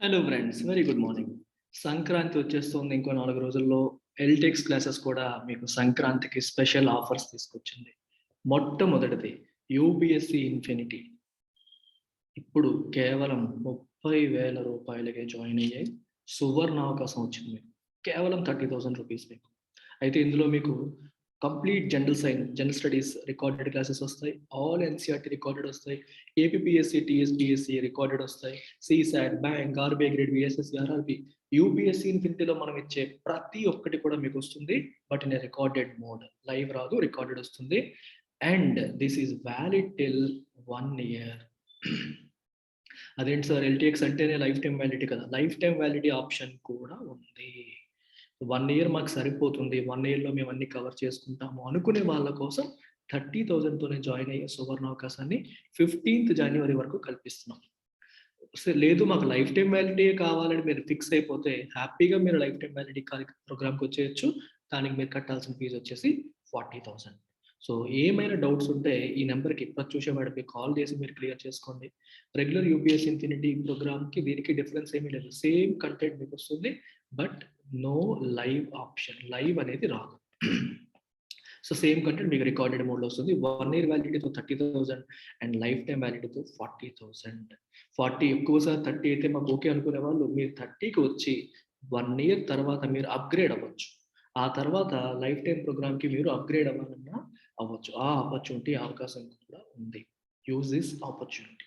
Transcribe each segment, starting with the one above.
Hello friends, very good morning. Sankranti వచ్చేస్తుంది. ఇంకో 4 రోజుల్లో ఎల్‌టెక్స్ క్లాసెస్ కూడా మీకు సంక్రాంతికి స్పెషల్ ఆఫర్స్ తీసుకొచ్చింది. మొట్టమొదటిది యూపీఎస్సీ ఇన్ఫినిటీ. ఇప్పుడు కేవలం రూ. 30,000కే జాయిన్ అయ్యే సువర్ణ అవకాశం వచ్చింది మీకు. కేవలం 30,000 రూపీస్ మీకు. అయితే ఇందులో మీకు complete general studies recorded classes వస్తాయి. ఆల్ ఎన్‌సీఈఆర్‌టీ రికార్డెడ్ వస్తాయి. ఏపీపీఎస్సీ, టీఎస్‌పీఎస్సీ రికార్డెడ్ వస్తాయి. CSAT, bank, RBI grade, VSSC, RRB, UPSC ఇన్ఫినిటీలో మనం ఇచ్చే ప్రతి ఒక్కటి కూడా మీకు వస్తుంది. But in a recorded mode. Live రాదు, రికార్డెడ్ వస్తుంది. And this is valid till 1 year. అదేంటి సార్, ఎల్టీఎక్స్ అంటేనే లైఫ్ టైం వ్యాలిడిటీ కదా. లైఫ్ టైం వ్యాలిడిటీ ఆప్షన్ కూడా ఉంది. 1 ఇయర్ మాకు సరిపోతుంది, 1 ఇయర్‌లో మేము అన్ని కవర్ చేసుకుంటాము అనుకునే వాళ్ళ కోసం 30,000తోనే జాయిన్ అయ్యే సువర్ణ అవకాశాన్ని 15th జనవరి వరకు కల్పిస్తున్నాం. లేదు మాకు లైఫ్ టైం వ్యాలిడిటీయే కావాలని మీరు ఫిక్స్ అయిపోతే హ్యాపీగా మీరు లైఫ్ టైం వ్యాలిడిటీ ప్రోగ్రామ్‌కి వచ్చేయొచ్చు. దానికి మీరు కట్టాల్సిన ఫీజ్ వచ్చేసి 40,000. సో ఏమైనా డౌట్స్ ఉంటే ఈ నెంబర్‌కి ఇప్పుడు చూసేవాడికి కాల్ చేసి మీరు క్లియర్ చేసుకోండి. రెగ్యులర్ యూపీఎస్సీ ఇన్ఫినిటీ ప్రోగ్రామ్‌కి దీనికి డిఫరెన్స్ ఏమీ లేదు. సేమ్ కంటెంట్ మీకు వస్తుంది. But no live option. Live అనేది రాదు. సో సేమ్ కంటెంట్ మీకు రికార్డెడ్ మోడ్‌లో వస్తుంది. 1 ఇయర్ వ్యాలిడిటీతో 30,000 అండ్ లైఫ్ టైమ్ వ్యాలిడిటీతో 40,000. 40 ఎక్కువ సార్, 30 అయితే మాకు ఓకే అనుకునే వాళ్ళు మీరు 30కి వచ్చి 1 ఇయర్ తర్వాత మీరు అప్‌గ్రేడ్ అవ్వచ్చు. ఆ తర్వాత లైఫ్ టైమ్ ప్రోగ్రామ్‌కి మీరు అప్‌గ్రేడ్ అవ్వాలన్నా అవ్వచ్చు. ఆ ఆపర్చునిటీ, అవకాశం కూడా ఉంది. Use this opportunity.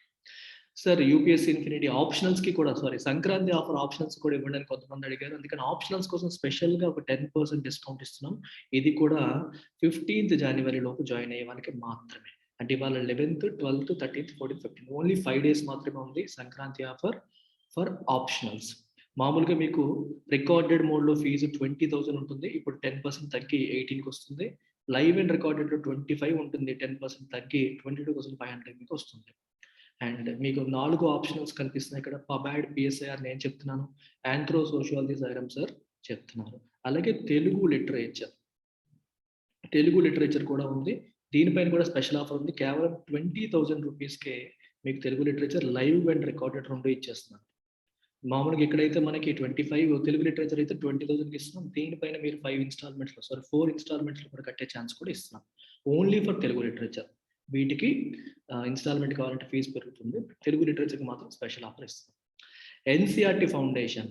Sir UPSC infinity ఆప్షనల్స్‌కి కూడా సంక్రాంతి ఆఫర్ ఆప్షనల్స్ కూడా ఇవ్వండి అని కొంతమంది అడిగారు. అందుకని ఆప్షనల్స్ కోసం స్పెషల్‌గా ఒక 10% డిస్కౌంట్ ఇస్తున్నాం. ఇది కూడా 15th జనవరి లోపు జాయిన్ అయ్యే వాళ్ళకి మాత్రమే. అంటే ఇవాళ 11th, 12th, 13th, 14th, 15th only 5 days మాత్రమే ఉంది సంక్రాంతి ఆఫర్ ఫర్ ఆప్షనల్స్. మామూలుగా మీకు రికార్డెడ్ మోడ్‌లో ఫీజు 20,000 ఉంటుంది. ఇప్పుడు 10% తగ్గి 18కి వస్తుంది. లైవ్ అండ్ రికార్డెడ్‌లో 25 ఉంటుంది. 10% తగ్గి 22,500 మీకు వస్తుంది. అండ్ మీకు 4 ఆప్షనల్స్ కనిపిస్తున్నాయి ఇక్కడ. పబాడ్, పీఎస్ఐఆర్ నేను చెప్తున్నాను. ఆంథ్రో సోషియాలజీ సైరమ్ సార్ చెప్తున్నారు. అలాగే తెలుగు లిటరేచర్ కూడా ఉంది. దీనిపైన కూడా స్పెషల్ ఆఫర్ ఉంది. కేవలం 20,000 రూపీస్‌కే మీకు Telugu literature live and recorded 2 ఇచ్చేస్తున్నాను. మామూలుగా ఇక్కడైతే మనకి 25 తెలుగు లిటరేచర్ అయితే 20,000కి ఇస్తున్నాం. దీనిపైన మీరు 4 ఇన్‌స్టాల్‌మెంట్స్‌లో కూడా కట్టే ఛాన్స్ కూడా ఇస్తున్నాం. Only for Telugu literature. వీటికి ఇన్‌స్టాల్‌మెంట్ కావాలంటే ఫీజు పెరుగుతుంది. తెలుగు లిటరేచర్‌కి మాత్రం స్పెషల్ ఆఫర్ ఇస్తున్నాం. NCERT foundation.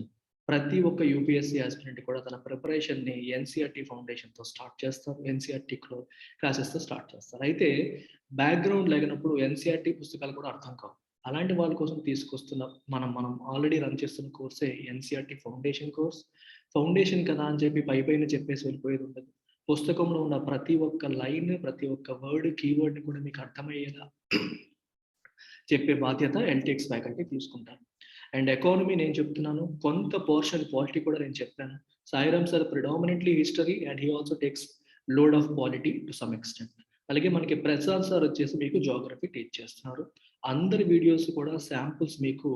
ప్రతి ఒక్క యూపీఎస్సీ యాస్పిరెంట్ కూడా తన ప్రిపరేషన్‌ని ఎన్‌సీఈఆర్‌టీ ఫౌండేషన్‌తో స్టార్ట్ చేస్తారు. ఎన్‌సీఈఆర్‌టీలో క్లాసెస్‌తో స్టార్ట్ చేస్తారు. అయితే బ్యాక్‌గ్రౌండ్ లేనప్పుడు ఎన్‌సీఈఆర్‌టీ పుస్తకాలు కూడా అర్థం కావు. అలాంటి వాళ్ళ కోసం తీసుకొస్తున్న మనం ఆల్రెడీ రన్ చేస్తున్న కోర్సే ఎన్‌సీఈఆర్‌టీ ఫౌండేషన్ కోర్స్. ఫౌండేషన్ కదా అని చెప్పి పైపైన చెప్పేసి వెళ్ళిపోయేది ఉండదు. పుస్తకంలో ఉన్న ప్రతి ఒక్క లైన్, ప్రతి ఒక్క వర్డ్, కీవర్డ్‌ని కూడా మీకు అర్థమయ్యేలా చెప్పే బాధ్యత ఎల్‌టీఎక్స్ ఫ్యాకల్టీ తీసుకుంటారు. అండ్ ఎకానమీ నేను చెప్తున్నాను. కొంత పోర్షన్ పాలిటీ కూడా నేను చెప్పాను. Sairam sir predominantly history and he also takes load of polity to some extent. అలాగే మనకి ప్రసాద్ సార్ వచ్చేసి మీకు జియోగ్రఫీ టీచ్ చేస్తున్నారు. అందరి వీడియోస్ కూడా శాంపుల్స్ మీకు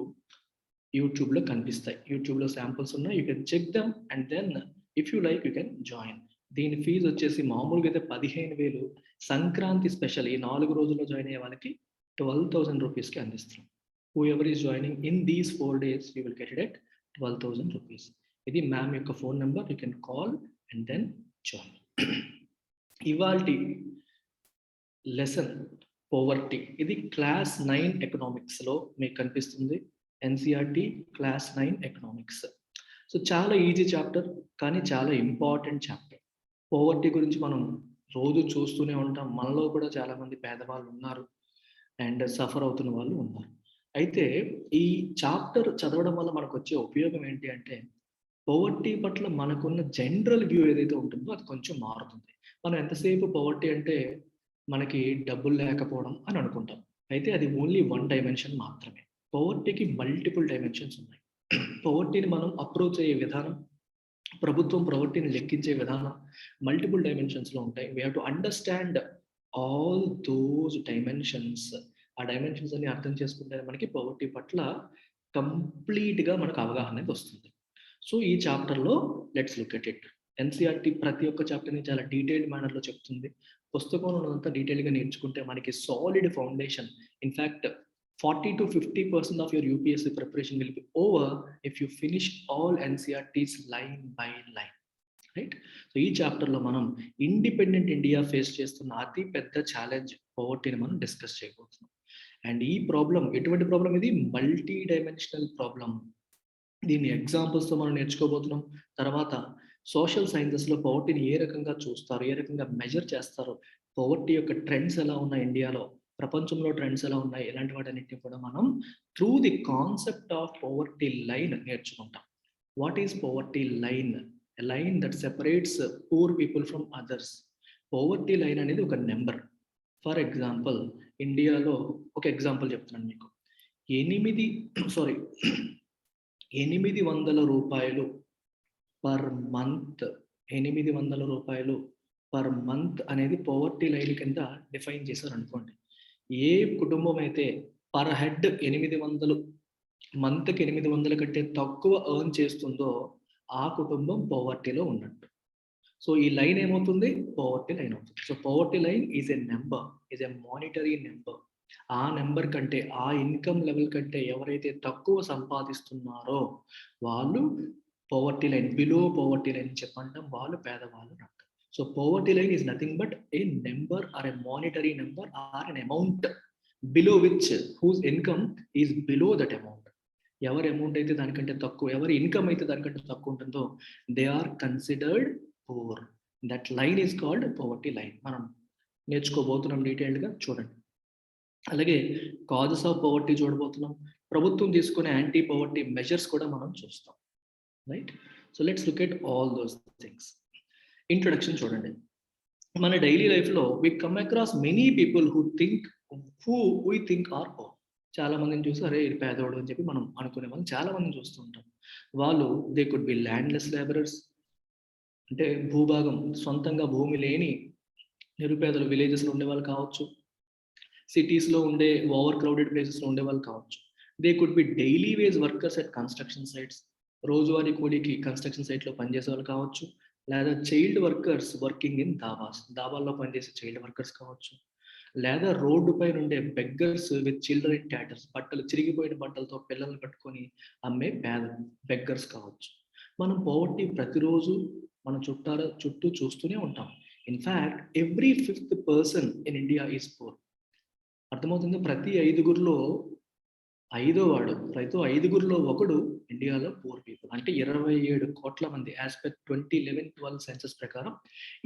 యూట్యూబ్‌లో కనిపిస్తాయి. యూట్యూబ్‌లో శాంపుల్స్ ఉన్నాయి. You can check them and then if you like you can join. దీని ఫీజ్ వచ్చేసి మామూలుగా అయితే 15,000. సంక్రాంతి స్పెషల్ ఈ 4 రోజుల్లో జాయిన్ అయ్యే వాళ్ళకి 12,000 రూపీస్‌కి అందిస్తున్నాం. Whoever is joining in these 4 days you will get it at 12,000 rupees. ఇది మ్యామ్ యొక్క phone number. You can call and then join. ఇవాల్టి లెసన్ పోవర్టీ. ఇది క్లాస్ 9 ఎకనామిక్స్‌లో మీకు కనిపిస్తుంది. NCERT class 9 economics. సో చాలా ఈజీ చాప్టర్, కానీ చాలా ఇంపార్టెంట్ చాప్టర్. పోవర్టీ గురించి మనం రోజు చూస్తూనే ఉంటాం. మనలో కూడా చాలామంది పేదవాళ్ళు ఉన్నారు. అండ్ సఫర్ అవుతున్న వాళ్ళు ఉన్నారు. అయితే ఈ చాప్టర్ చదవడం వల్ల మనకొచ్చే ఉపయోగం ఏంటి అంటే, పోవర్టీ పట్ల మనకున్న జనరల్ వ్యూ ఏదైతే ఉంటుందో అది కొంచెం మారుతుంది. మనం ఎంతసేపు పోవర్టీ అంటే మనకి డబ్బులు లేకపోవడం అని అనుకుంటాం. అయితే అది ఓన్లీ వన్ డైమెన్షన్ మాత్రమే. పోవర్టీకి మల్టిపుల్ డైమెన్షన్స్ ఉన్నాయి. పోవర్టీని మనం అప్రోచ్ అయ్యే విధానం, ప్రభుత్వం పోవర్టీని లెక్కించే విధానం మల్టిపుల్ డైమెన్షన్స్‌లో ఉంటాయి. We have to understand all those dimensions. ఆ డైమెన్షన్స్ అన్ని అర్థం చేసుకుంటేనే మనకి పోవర్టీ పట్ల కంప్లీట్‌గా మనకు అవగాహన అనేది వస్తుంది. సో ఈ చాప్టర్‌లో let's look at it. NCERT ప్రతి ఒక్క చాప్టర్‌ని చాలా డీటెయిల్డ్ మేనర్‌లో చెప్తుంది. పుస్తకంలో ఉన్నదంతా డీటెయిల్‌గా నేర్చుకుంటే మనకి solid foundation. In fact 40-50% of your UPSC preparation will be over if you finish all NCERTs line by line. Right. So ఈ చాప్టర్లో మనం ఇండిపెండెంట్ ఇండియా ఫేస్ చేస్తున్న అతి పెద్ద ఛాలెంజ్ పవర్టీని మనం డిస్కస్ చేయబోతున్నాం. అండ్ ఈ ప్రాబ్లం ఎటువంటి ప్రాబ్లం? ఇది మల్టీ డైమెన్షనల్ ప్రాబ్లం. దీన్ని ఎగ్జాంపుల్స్తో మనం నేర్చుకోబోతున్నాం. తర్వాత సోషల్ సైన్సెస్లో పవర్టీని ఏ రకంగా చూస్తారు, ఏ రకంగా మెజర్ చేస్తారు, పవర్టీ యొక్క ట్రెండ్స్ ఎలా ఉన్నాయి ఇండియాలో, ప్రపంచంలో ట్రెండ్స్ ఎలా ఉన్నాయి, ఇలాంటి వాటన్నిటిని కూడా మనం through the concept of poverty line నేర్చుకుంటాం. What is poverty line? A line that separates poor people from others. Poverty line అనేది ఒక నెంబర్. ఫర్ ఎగ్జాంపుల్, ఇండియాలో ఒక ఎగ్జాంపుల్ చెప్తున్నాను మీకు. 800 రూపాయలు పర్ మంత్, 800 రూపాయలు పర్ మంత్ అనేది పవర్టీ లైన్ కింద డిఫైన్ చేశారు అనుకోండి. ఏ కుటుంబం అయితే పర్ హెడ్ 800 మంత్కి 800 కంటే తక్కువ ఎర్న్ చేస్తుందో ఆ కుటుంబం పవర్టీలో ఉన్నట్టు. సో ఈ లైన్ ఏమవుతుంది? పవర్టీ లైన్ అవుతుంది. So poverty line is a number, is a monetary number. ఆ నెంబర్ కంటే, ఆ ఇన్కమ్ లెవెల్ కంటే ఎవరైతే తక్కువ సంపాదిస్తున్నారో వాళ్ళు poverty line, below poverty line చెప్పంటాం, వాళ్ళు పేదవాళ్ళు అంటారు. So poverty line is nothing but a number or a monetary number or an amount below which whose income is below that amount. ఎవరి అమౌంట్ అయితే దానికంటే తక్కువ, ఎవరి ఇన్కమ్ అయితే దానికంటే తక్కువ ఉంటుందో they are considered poor. That line is called poverty line. మనం నేర్చుకోబోతున్నాం డీటెయిల్డ్గా, చూడండి. అలాగే కాజెస్ ఆఫ్ పవర్టీ చూడబోతున్నాం. ప్రభుత్వం తీసుకునే యాంటీ పవర్టీ మెజర్స్ కూడా మనం చూస్తాం. Right. So let's look at all those things. Introduction చూడండి. మన డైలీ లైఫ్లో we come across many people who we think are poor. చాలా మందిని చూసి అరే ఇది పేదోడు అని చెప్పి మనం అనుకునే వాళ్ళు చాలా మందిని చూస్తుంటాం. వాళ్ళు they could B landless labourers, అంటే భూభాగం సొంతంగా భూమి లేని నిరుపేదలు విలేజెస్లో ఉండేవాళ్ళు కావచ్చు, సిటీస్లో ఉండే ఓవర్ క్రౌడెడ్ ప్లేసెస్లో ఉండేవాళ్ళు కావచ్చు. They could be daily wage workers at construction sites, రోజువారీ కూలీకి కన్స్ట్రక్షన్ సైట్లో పనిచేసే వాళ్ళు కావచ్చు, లేదా చైల్డ్ వర్కర్స్ వర్కింగ్ ఇన్ దాబాల్లో పనిచేసే చైల్డ్ వర్కర్స్ కావచ్చు, లేదా రోడ్డు పైన ఉండే బెగ్గర్స్ విత్ చిల్డ్రన్ టాటర్స్, బట్టలు చిరిగిపోయిన బట్టలతో పిల్లల్ని పట్టుకొని అమ్మే బెగ్గర్స్ కావచ్చు. మనం పవర్టీ ప్రతిరోజు మన చుట్టూ చూస్తూనే ఉంటాం. In fact every 5th person in India is poor. అర్థమవుతుంది? ప్రతి 5గురిలో 5గురిలో ఒకడు ఇండియాలో పూర్ పీపుల్. అంటే 27 కోట్ల మంది. యాజ్ పర్ 2011-12 సెన్సస్ ప్రకారం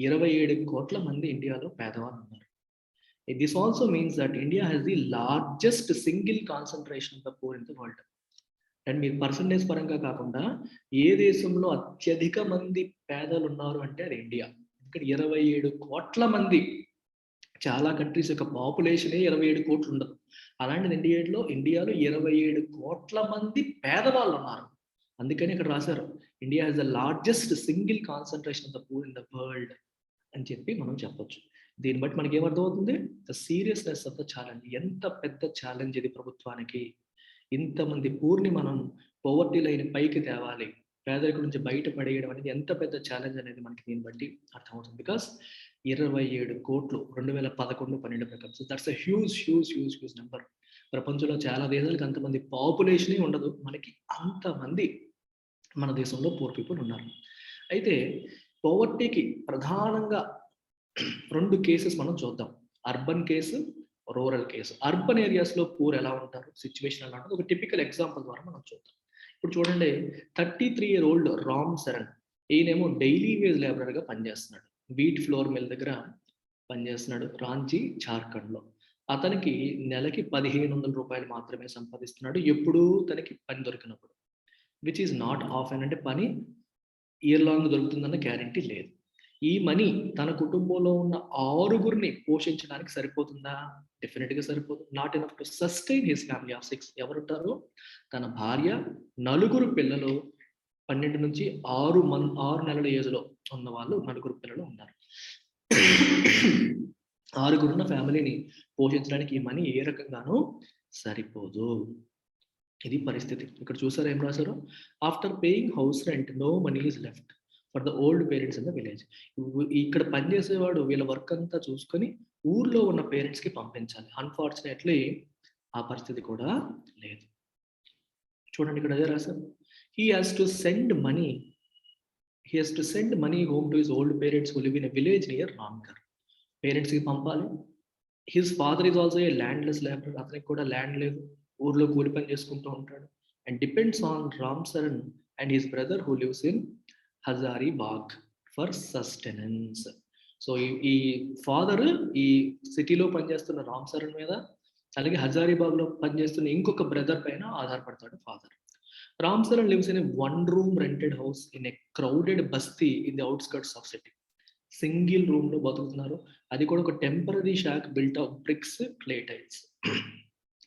27 కోట్ల మంది ఇండియాలో పేదవాళ్ళు ఉన్నారు. This also means that India has the largest single concentration of the poor in the world. And మీరు పర్సంటేజ్ పరంగా కాకుండా ఏ దేశంలో అత్యధిక మంది పేదలు ఉన్నారు అంటే అది ఇండియా. ఇక్కడ 27 కోట్ల మంది. చాలా కంట్రీస్ యొక్క పాపులేషనే 27 కోట్లు ఉండదు. అలాంటిది ఇండియాలో 27 కోట్ల మంది పేదవాళ్ళు ఉన్నారు. అందుకని ఇక్కడ రాశారు India has the largest single concentration of the poor in the world అని చెప్పి మనం చెప్పొచ్చు. దీన్ని బట్టి మనకి ఏమర్థమవుతుంది? The seriousness of the challenge. ఎంత పెద్ద ఛాలెంజ్ ఇది ప్రభుత్వానికి. ఇంతమంది పూర్ని మనం పవర్టీ లైన్ పైకి తేవాలి, పేదరికం నుంచి బయట పడేయడం అనేది ఎంత పెద్ద ఛాలెంజ్ అనేది మనకి దీన్ని బట్టి అర్థమవుతుంది. బికాస్ 27 కోట్లు 2011-12 ప్రకారం. So that's a huge number. ప్రపంచంలో చాలా దేశాలకు అంతమంది పాపులేషనే ఉండదు, మనకి అంతమంది మన దేశంలో పూర్ పీపుల్ ఉన్నారు. అయితే పవర్టీకి ప్రధానంగా 2 కేసెస్ మనం చూద్దాం. Urban case, rural case. Urban ఏరియాస్లో పూర్ ఎలా ఉంటారు, సిచ్యువేషన్ ఎలా ఉంటుంది, ఒక టిపికల్ ఎగ్జాంపుల్ ద్వారా మనం చూద్దాం. ఇప్పుడు చూడండి, 33-year-old రామ్ చరణ్. ఈయనేమో డైలీ వేజ్ లేబరర్గా పనిచేస్తున్నాడు. వీట్ ఫ్లోర్ మిల్ దగ్గర పనిచేస్తున్నాడు, రాంచీ, జార్ఖండ్లో. అతనికి నెలకి 1500 రూపాయలు మాత్రమే సంపాదిస్తున్నాడు, ఎప్పుడూ తనకి పని దొరికినప్పుడు. Which is not often. అంటే పని ఇయర్ లాంగ్ దొరుకుతుందన్న గ్యారంటీ లేదు. ఈ మనీ తన కుటుంబంలో ఉన్న 6గురిని పోషించడానికి సరిపోతుందా? డెఫినెట్గా సరిపోదు. Not enough to sustain his family of 6. ఎవరుంటారు? తన భార్య, 4 పిల్లలు, 12 నుంచి 6 నెలల ఏజ్లో ఉన్న వాళ్ళు 4 పిల్లలు ఉన్నారు. 6గురున్న ఫ్యామిలీని పోషించడానికి ఈ మనీ ఏ రకంగానూ సరిపోదు. ఇది పరిస్థితి. ఇక్కడ చూసారా ఏం రాశారు? After paying house rent no money is left for the old parents in the village. ఇక్కడ పనిచేసేవాడు వీళ్ళ వర్క్ అంతా చూసుకొని ఊర్లో ఉన్న పేరెంట్స్కి పంపించాలి. అన్ఫార్చునేట్లీ ఆ పరిస్థితి కూడా లేదు. చూడండి ఇక్కడ అదే రాశారు. He has to send money home to his old parents who live in a village near Ramgarh. పేరెంట్స్‌కి పంపాలి. His father is also a landless labourer. అతనికి కూడా ల్యాండ్ లేదు. ఊర్లో కూలి పని చేసుకుంటూ ఉంటాడు. And depends on Ram Charan and his brother who lives in Hazaribagh for sustenance. So ఈ ఫాదర్ ఈ సిటీలో పనిచేస్తున్న రామ్ చరణ్ మీద, అలాగే హజారీబాగ్‌లో పనిచేస్తున్న ఇంకొక బ్రదర్ పైన ఆధారపడతాడు father. Ram Charan lives in a 1 room rented house in a crowded basti in the outskirts of city. సింగిల్ రూమ్‌లో బతుకుతున్నారు. అది కూడా ఒక temporary shack built of bricks, clay tiles.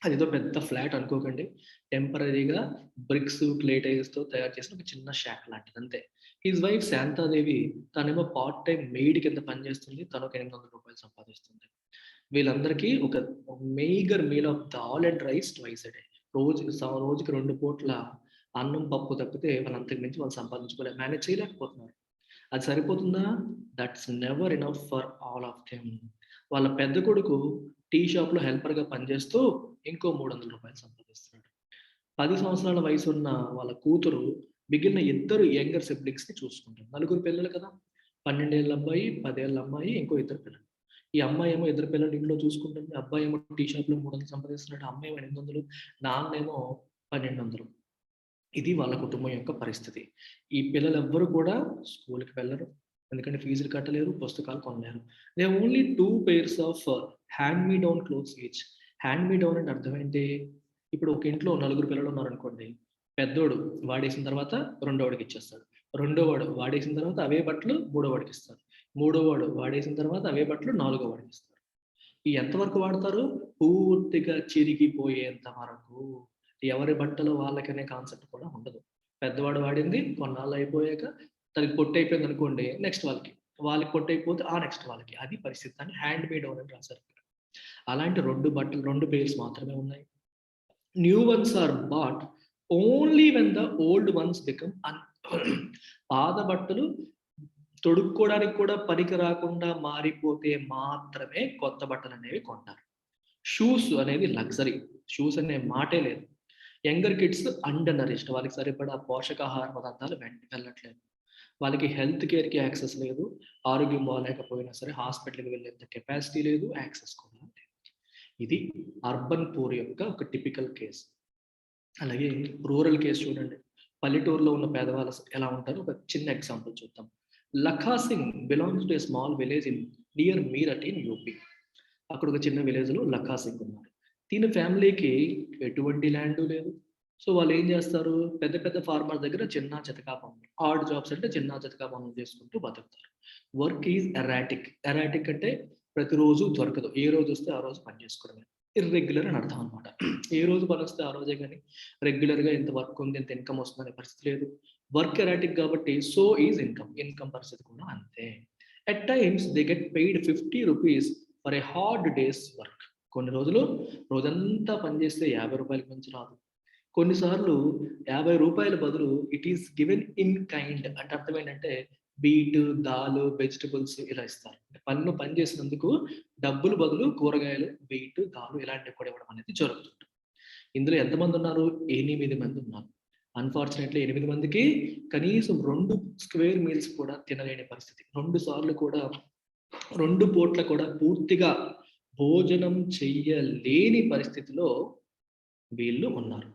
అదేదో పెద్ద ఫ్లాట్ అనుకోకండి. టెంపరరీగా బ్రిక్స్, క్లే టైల్స్‌తో తయారు చేసిన ఒక చిన్న షాక్ లాంటిది అంతే. హిస్ వైఫ్ శాంతాదేవి తనేమో పార్ట్ టైమ్ మెయిడ్ కింద పనిచేస్తుంది. తను ఒక ₹800 సంపాదిస్తుంది. వీళ్ళందరికీ ఒక meagre meal of dal and rice twice a day. రోజుకి 2 పూట్ల అన్నం, పప్పు తప్పితే వాళ్ళు అంతకు మించి వాళ్ళు సంపాదించుకోలేరు. మేనేజ్ చేయలేకపోతున్నారు. అది సరిపోతుందా? That's never enough for all of them. వాళ్ళ పెద్ద కొడుకు టీ షాప్‌లో హెల్పర్‌గా పనిచేస్తూ ఇంకో ₹300 సంపాదిస్తున్నాడు. 10 సంవత్సరాల వయసున్న వాళ్ళ కూతురు మిగిలిన ఇద్దరు యంగర్ సిబ్లింగ్స్‌ని చూసుకుంటుంది. నలుగురు పిల్లలు కదా! 12 ఏళ్ల అబ్బాయి, 10 ఏళ్ల అమ్మాయి, ఇంకో ఇద్దరు పిల్లలు. ఈ అమ్మాయేమో ఇద్దరు పిల్లల్ని ఇంట్లో చూసుకుంటుంది. అబ్బాయేమో టీ షాప్‌లో 300 సంపాదిస్తున్నాడు. అమ్మేమో 800, నాన్నేమో 1200. ఇది వాళ్ళ కుటుంబం యొక్క పరిస్థితి. ఈ పిల్లలెవ్వరు కూడా స్కూల్‌కి వెళ్లరు. ఎందుకంటే ఫీజులు కట్టలేరు, పుస్తకాలు కొనలేరు. They have only 2 pairs of hand me down clothes each. Hand me down అంటే అర్థం ఏంటి? ఇప్పుడు ఒక ఇంట్లో నలుగురు పిల్లలున్నారనుకోండి. పెద్దోడు వాడేసిన తర్వాత రెండోవాడికి ఇచ్చేస్తాడు. రెండోవాడు వాడేసిన తర్వాత అవే బట్టలు మూడో వాడికిస్తారు. మూడోవాడు వాడేసిన తర్వాత అవే బట్టలు నాలుగో వాడికిస్తారు. ఈ ఎంతవరకు వాడతారు? పూర్తిగా చిరిగిపోయేంత వరకు. ఎవరి బట్టలు వాళ్ళకనే కాన్సెప్ట్ కూడా ఉండదు. పెద్దవాడు వాడింది కొన్నాళ్ళు అయిపోయాక తనకి పొట్టయిపోయిందనుకోండి నెక్స్ట్ వాళ్ళకి. వాళ్ళకి పొట్టయిపోతే ఆ నెక్స్ట్ వాళ్ళకి. అది పరిస్థితి. అని హ్యాండ్ మేడ్ ఓవర్ అని రాశారు ఇక్కడ. అలాంటి 2 పెయిర్స్ మాత్రమే ఉన్నాయి. New ones are bought only when the old ones become పాత బట్టలు తొడుక్కోవడానికి కూడా పనికి రాకుండా మారిపోతే మాత్రమే కొత్త బట్టలనేవి కొంటారు. షూస్ అనేది లగ్జరీ. షూస్ అనే మాటే లేదు. Younger kids under nourished. వాళ్ళకి సరిపడా పోషకాహార పదార్థాలు వెళ్ళట్లేదు. వాళ్ళకి హెల్త్ కేర్‌కి యాక్సెస్ లేదు. ఆరోగ్యం బాలేకపోయినా సరే హాస్పిటల్‌కి వెళ్ళేంత కెపాసిటీ లేదు. యాక్సెస్ కూడా లేదు. ఇది అర్బన్ పూర్ యొక్క ఒక టిపికల్ కేస్. అలాగే రూరల్ కేస్ చూడండి. పల్లెటూరులో ఉన్న పేదవాళ్ళు ఎలా ఉంటారో ఒక చిన్న ఎగ్జాంపుల్ చూద్దాం. Lakha Singh belongs to a small village near Meerut in UP. అక్కడ ఒక చిన్న విలేజ్‌లో లఖా సింగ్ ఉన్నారు. తిన ఫ్యామిలీకి ఎటువంటి ల్యాండు లేదు. సో వాళ్ళు ఏం చేస్తారు? పెద్ద పెద్ద ఫార్మర్ దగ్గర చిన్న చితకా పనులు. ఆడ్ జాబ్స్ అంటే చిన్న చితకా పనులు చేసుకుంటూ బతుకుతారు. Work is erratic. ఎరాటిక్ అంటే ప్రతిరోజు దొరకదు. ఏ రోజు వస్తే ఆ రోజు పని చేసుకోవడమే. ఇర్రెగ్యులర్ అని అర్థం అనమాట. ఏ రోజు పనొస్తే ఆ రోజే గాని రెగ్యులర్‌గా ఇంత వర్క్ ఉంది, ఇంత ఇన్‌కమ్ వస్తుందనే పరిస్థితి లేదు. వర్క్ ఎరాటిక్ కాబట్టి సో ఈజ్ ఇన్‌కమ్. ఇన్‌కమ్ పరిస్థితి కూడా అంతే. At times they get paid ₹50 for a hard days work. కొన్ని రోజులు రోజంతా పనిచేస్తే ₹50 మించి రాదు. కొన్నిసార్లు ₹50 బదులు it is given in kind. అంటే అర్థం ఏంటంటే బీట్, దాల్, వెజిటబుల్స్ ఇలా ఇస్తారు. పని చేసినందుకు డబ్బులు బదులు కూరగాయలు, వీట్, దాలు ఇలాంటివి కూడా ఇవ్వడం అనేది జరుగుతుంది. ఇందులో ఎంతమంది ఉన్నారు? 8 మంది ఉన్నారు. అన్‌ఫార్చునేట్‌లీ 8 మందికి కనీసం 2 స్క్వేర్ మీల్స్ కూడా తినలేని పరిస్థితి. 2 సార్లు కూడా 2 పూట్ల కూడా పూర్తిగా భోజనం చెయ్యలేని పరిస్థితిలో వీళ్ళు ఉన్నారు.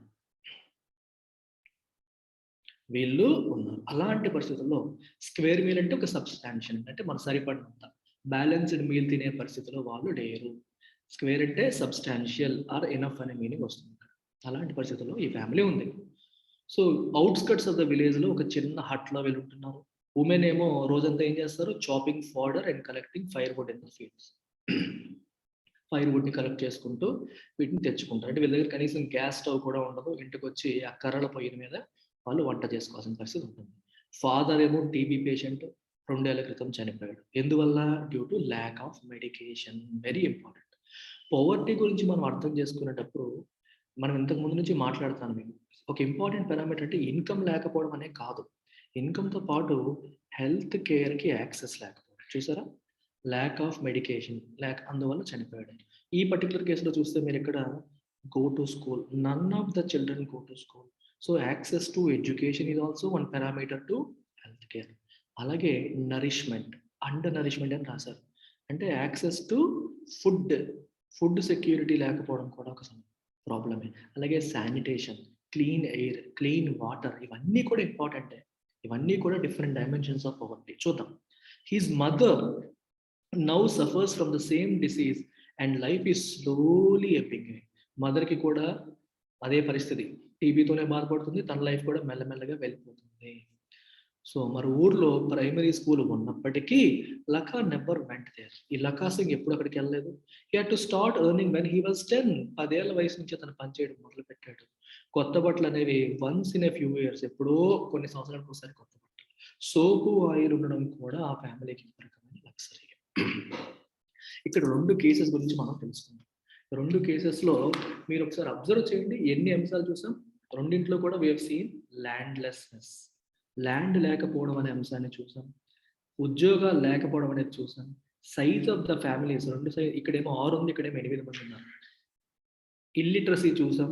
అలాంటి పరిస్థితుల్లో స్క్వేర్ మీల్ అంటే ఒక సబ్‌స్టాన్షియల్ అంటే మనకు సరిపడినంత. బ్యాలెన్స్‌డ్ మీల్ తినే పరిస్థితిలో వాళ్ళు లేరు. స్క్వేర్ అంటే సబ్‌స్టాన్షియల్ ఆర్ ఎనఫ్ అనే మీనింగ్ వస్తుంది. అలాంటి పరిస్థితుల్లో ఈ ఫ్యామిలీ ఉంది. సో, ఔట్‌స్కర్ట్స్ ఆఫ్ ద విలేజ్‌లో ఒక చిన్న హట్‌లో వీళ్ళుంటున్నారు. వుమెన్ ఏమో రోజంతా ఏం చేస్తారు? Chopping fodder and collecting firewood in the fields. Fire వుడ్‌ని కలెక్ట్ చేసుకుంటూ వీటిని తెచ్చుకుంటారు. అంటే వీళ్ళ దగ్గర కనీసం గ్యాస్ స్టవ్ కూడా ఉండదు. ఇంటికొచ్చి ఆ కర్రల పొయ్యిల మీద వాళ్ళు వంట చేసుకోవాల్సిన పరిస్థితి ఉంటుంది. ఫాదర్ ఏమో టీబీ పేషెంట్. 2 ఏళ్ల క్రితం చనిపోయాడు. ఎందువల్ల? Due to lack of medication. Very important. Poverty గురించి మనం అర్థం చేసుకునేటప్పుడు మనం ఇంతకు ముందు నుంచి మాట్లాడుతాను మీకు. ఒక ఇంపార్టెంట్ పారామీటర్ అంటే ఇన్‌కమ్ లేకపోవడం అనే కాదు. ఇన్‌కమ్‌తో పాటు హెల్త్ కేర్‌కి యాక్సెస్ లేకపోవడం. చూసారా? ల్యాక్ ఆఫ్ మెడికేషన్ అందువల్ల చనిపోయాడు. ఈ పర్టిక్యులర్ కేస్‌లో చూస్తే మీరిక్కడ go to school. None of the children go to school. So access to education is also one parameter to healthcare. అలాగే నరిష్మెంట్, అండర్ నరిష్మెంట్ అని రాశారు. అంటే access to food, food security లేకపోవడం కూడా ఒక ప్రాబ్లమే. అలాగే sanitation, clean air, clean water, ఇవన్నీ కూడా ఇంపార్టెంటే. ఇవన్నీ కూడా డిఫరెంట్ డైమెన్షన్స్ ఆఫ్ పవర్టీ. చూద్దాం. His mother now suffers from the same disease and life is slowly ebbing. మదర్కి కూడా అదే పరిస్థితి, టీబీతోనే బాధపడుతుంది, తన లైఫ్ కూడా మెల్లమెల్లగా వెళ్ళిపోతుంది. సో మరి ఊర్లో ప్రైమరీ స్కూల్ ఉన్నప్పటికీ లకా నెవర్ వెంట్ దేర్. ఈ లకా సింగ్ ఎప్పుడు అక్కడికి వెళ్ళలేదు. He had to start earning when he was 10. 10 ఏళ్ల వయసు నుంచి అతను పనిచేయడం మొదలు పెట్టాడు. కొత్త బట్టలు అనేవి once in a few years, ఎప్పుడో కొన్ని సంవత్సరాలకు ఒకసారి కొత్త బట్టలు. సోపు ఆయిల్ ఉండడం కూడా ఆ ఫ్యామిలీకి ఒక రకమైన లగ్జరీ. ఇక్కడ 2 కేసెస్ గురించి మనం తెలుసుకుందాం. 2 కేసెస్లో మీరు ఒకసారి అబ్జర్వ్ చేయండి, ఎన్ని అంశాలు చూసాం. రెండింటిలో కూడా వీ హావ్ సీన్ ల్యాండ్లెస్నెస్, ల్యాండ్ లేకపోవడం అనే అంశాన్ని చూసాం. ఉద్యోగాలు లేకపోవడం అనేది చూసాం. Size of the families, 2 size, ఇక్కడేమో 6 ఉంది, ఇక్కడేమో 8 మంది ఉన్నారు. ఇల్లిటరసీ చూసాం,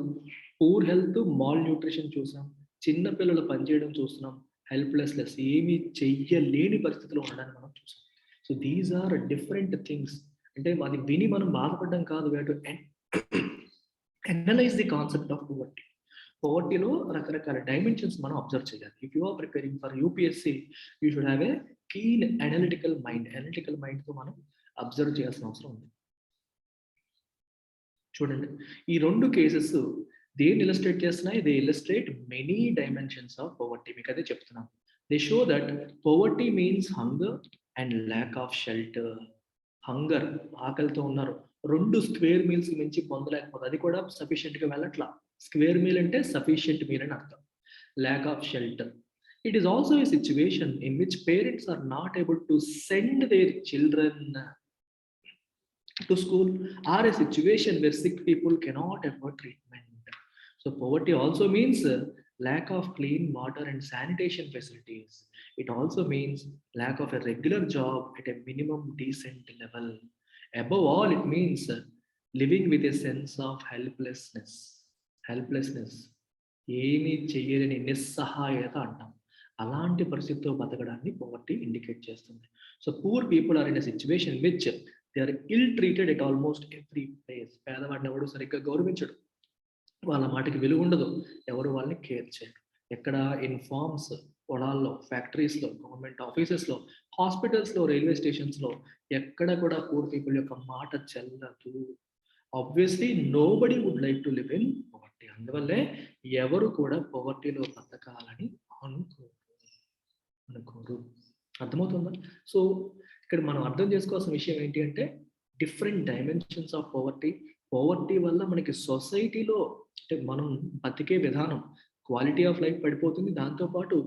పూర్ హెల్త్, మాల్ న్యూట్రిషన్ చూసాం, చిన్న పిల్లలు పనిచేయడం చూస్తున్నాం, హెల్ప్లెస్నెస్, ఏమీ చెయ్యలేని పరిస్థితిలో ఉండడానికి మనం చూసాం. So these are different things. అంటే అది విని మనం బాధపడడం కాదు, we have to analyse the concept of poverty. పవర్టీలో రకరకాల డైమెన్షన్స్ మనం అబ్జర్వ్ చేయాలి. If you are preparing for UPSC, you should have a keen analytical mind. Analytical మైండ్తో మనం అబ్జర్వ్ చేయాల్సిన అవసరం ఉంది. చూడండి, ఈ 2 కేసెస్ దేన్ని ఇలస్ట్రేట్ చేస్తున్నాయి? They illustrate many dimensions of poverty. మీకు అదే చెప్తున్నాను. They show that poverty means hunger and lack of shelter. Hunger, ఆకలితో ఉన్నారు, 2 స్క్వేర్ మీల్స్ మించి పొందలేకపోతే, అది కూడా సఫిషియెంట్గా వెళ్ళట్లా. స్క్వేర్ మీల్ అంటే సఫిషియెంట్ మీల్ అని అర్థం. Lack of shelter. It is also a situation in which parents are not able to send their children to school, or a situation where sick people cannot afford treatment. So poverty also means lack of clean water and sanitation facilities. It also means lack of a regular job at a minimum decent level. Above all, it means living with a sense of helplessness. Helplessness, ఏమీ చెయ్యలేని నిస్సహాయత అంటాం. అలాంటి పరిస్థితితో బతకడాన్ని poverty indicate చేస్తుంది. So poor people are in a situation which they are ill treated at almost every place. పేదవాడిని ఎవరు సరిగ్గా గౌరవించడు, వాళ్ళ మాటకి విలువ ఉండదు, ఎవరు వాళ్ళని కేర్ చేయరు. ఎక్కడ? ఇన్ ఫార్మ్స్, పొలాల్లో, ఫ్యాక్టరీస్లో, గవర్నమెంట్ ఆఫీసెస్లో, హాస్పిటల్స్లో, రైల్వే స్టేషన్స్లో ఎక్కడ కూడా పూర్ పీపుల్ యొక్క మాట చెల్లదు. Obviously nobody would like to live in poverty. అందువల్లే ఎవరు కూడా పవర్టీలో బతకాలని అనుకోరు. అర్థమవుతుందా? సో ఇక్కడ మనం అర్థం చేసుకోవాల్సిన విషయం ఏంటి అంటే, different dimensions of poverty. Poverty వల్ల మనకి సొసైటీలో అంటే మనం బతికే విధానం, క్వాలిటీ ఆఫ్ లైఫ్ పడిపోతుంది. దాంతోపాటు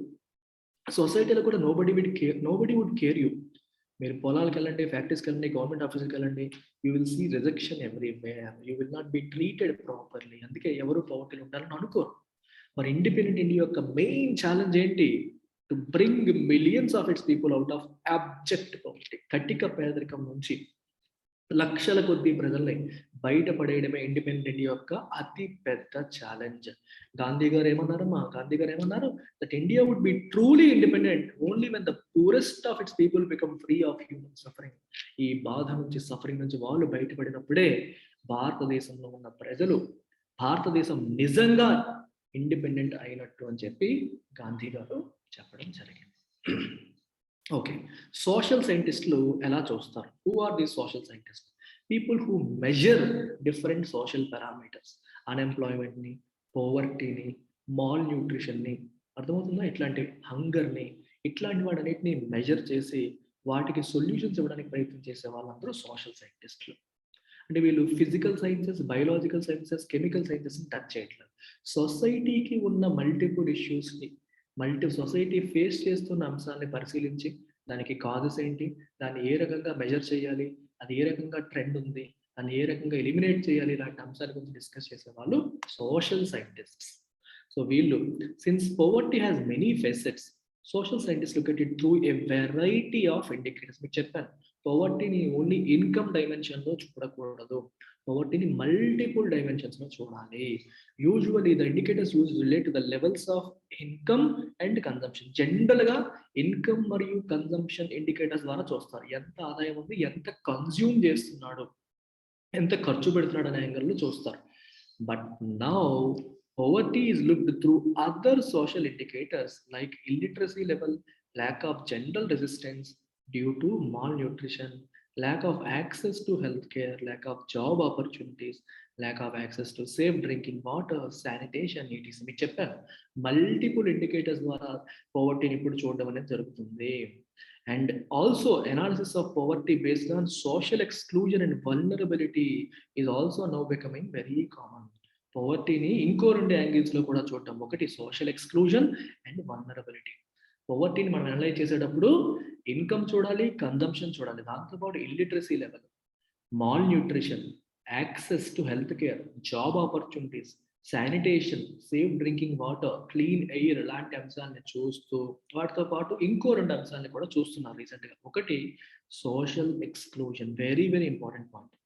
సొసైటీలో కూడా నోబడీ వుడ్ కేర్ యూ. మీరు పొలాలకు వెళ్ళండి, ఫ్యాక్టరీస్కి వెళ్ళండి, గవర్నమెంట్ ఆఫీస్కి వెళ్ళండి, you will see rejection everywhere. You will not be treated properly. అందుకే ఎవరు పవర్టీలో ఉండాలని అనుకోరు. మరి ఇండిపెండెంట్ ఇండియా యొక్క మెయిన్ ఛాలెంజ్ ఏంటి? To bring millions of its people out of abject poverty. కటిక పేదరికం నుంచి లక్షల కొద్ది ప్రజల్ని బయటపడేయడమే ఇండిపెండెంట్ ఇండియా యొక్క అతి పెద్ద ఛాలెంజ్. గాంధీ గారు ఏమన్నారు? That India would be truly independent only when the poorest of its people become free of human suffering. ఈ బాధ నుంచి, సఫరింగ్ నుంచి వాళ్ళు బయటపడినప్పుడే భారతదేశంలో ఉన్న ప్రజలు, భారతదేశం నిజంగా ఇండిపెండెంట్ అయినట్టు అని చెప్పి గాంధీ గారు చెప్పడం జరిగింది. ఓకే, సోషల్ సైంటిస్టులు ఎలా చూస్తారు? Who are the social scientist? People who measure different social parameters. అన్ఎంప్లాయ్మెంట్ని, పవర్టీని, మాల్ న్యూట్రిషన్ని, అర్థమవుతుందా? ఇట్లాంటి హంగర్ని, ఇట్లాంటి వాటన్నిటిని మెజర్ చేసి వాటికి సొల్యూషన్స్ ఇవ్వడానికి ప్రయత్నం చేసే వాళ్ళందరూ సోషల్ సైంటిస్టులు. అంటే వీళ్ళు physical sciences, biological sciences, chemical సైన్సెస్ని టచ్ చేయట్లేదు. సొసైటీకి ఉన్న మల్టిపుల్ ఇష్యూస్ని, సొసైటీ ఫేస్ చేస్తున్న అంశాన్ని పరిశీలించి దానికి కాజెస్ ఏంటి, దాన్ని ఏ రకంగా మెజర్ చేయాలి, అది ఏ రకంగా ట్రెండ్ ఉంది, దాన్ని ఏ రకంగా ఎలిమినేట్ చేయాలి, ఇలాంటి అంశాల గురించి డిస్కస్ చేసే వాళ్ళు సోషల్ సైంటిస్ట్స్. సో వీళ్ళు, since poverty has many facets, social scientist look at it through a variety of indicators. మీకు చెప్పాను, పవర్టీని ఓన్లీ ఇన్కమ్ డైమెన్షన్లో చూడకూడదు, పవర్టీని మల్టిపుల్ డైమెన్షన్స్లో చూడాలి. Usually the indicators use relate to the levels of income and consumption. జనరల్గా income మరియు consumption indicators ద్వారా చూస్తారు. ఎంత ఆదాయం ఉంది, ఎంత కన్జ్యూమ్ చేస్తున్నాడు, ఎంత ఖర్చు పెడుతున్నాడు అనే యాంగిల్లో చూస్తారు. But now poverty is looked through other social indicators like illiteracy level, lack of general resistance due to malnutrition, lack of access to healthcare, lack of job opportunities, lack of access to safe drinking water, sanitation, etc. మీకు చెప్పాను, multiple indicators ద్వారా పవర్టీని ఇప్పుడు చూడడం అనేది జరుగుతుంది. And also analysis of poverty based on social exclusion and vulnerability is also now becoming very common. పవర్టీని ఇంకో 2 యాంగిల్స్లో కూడా చూడటం, ఒకటి సోషల్ ఎక్స్క్లూజన్ అండ్ వల్నరబిలిటీ. పవర్టీని మనం అనలైజ్ చేసేటప్పుడు ఇన్కమ్ చూడాలి, కన్జంప్షన్ చూడాలి, దాంతోపాటు illiteracy level, malnutrition, access to health care, job opportunities, sanitation, safe drinking water, clean air లాంటి అంశాలని చూస్తూ వాటితో పాటు ఇంకో 2 అంశాలని కూడా చూస్తున్నారు రీసెంట్గా. ఒకటి social exclusion, very very important point.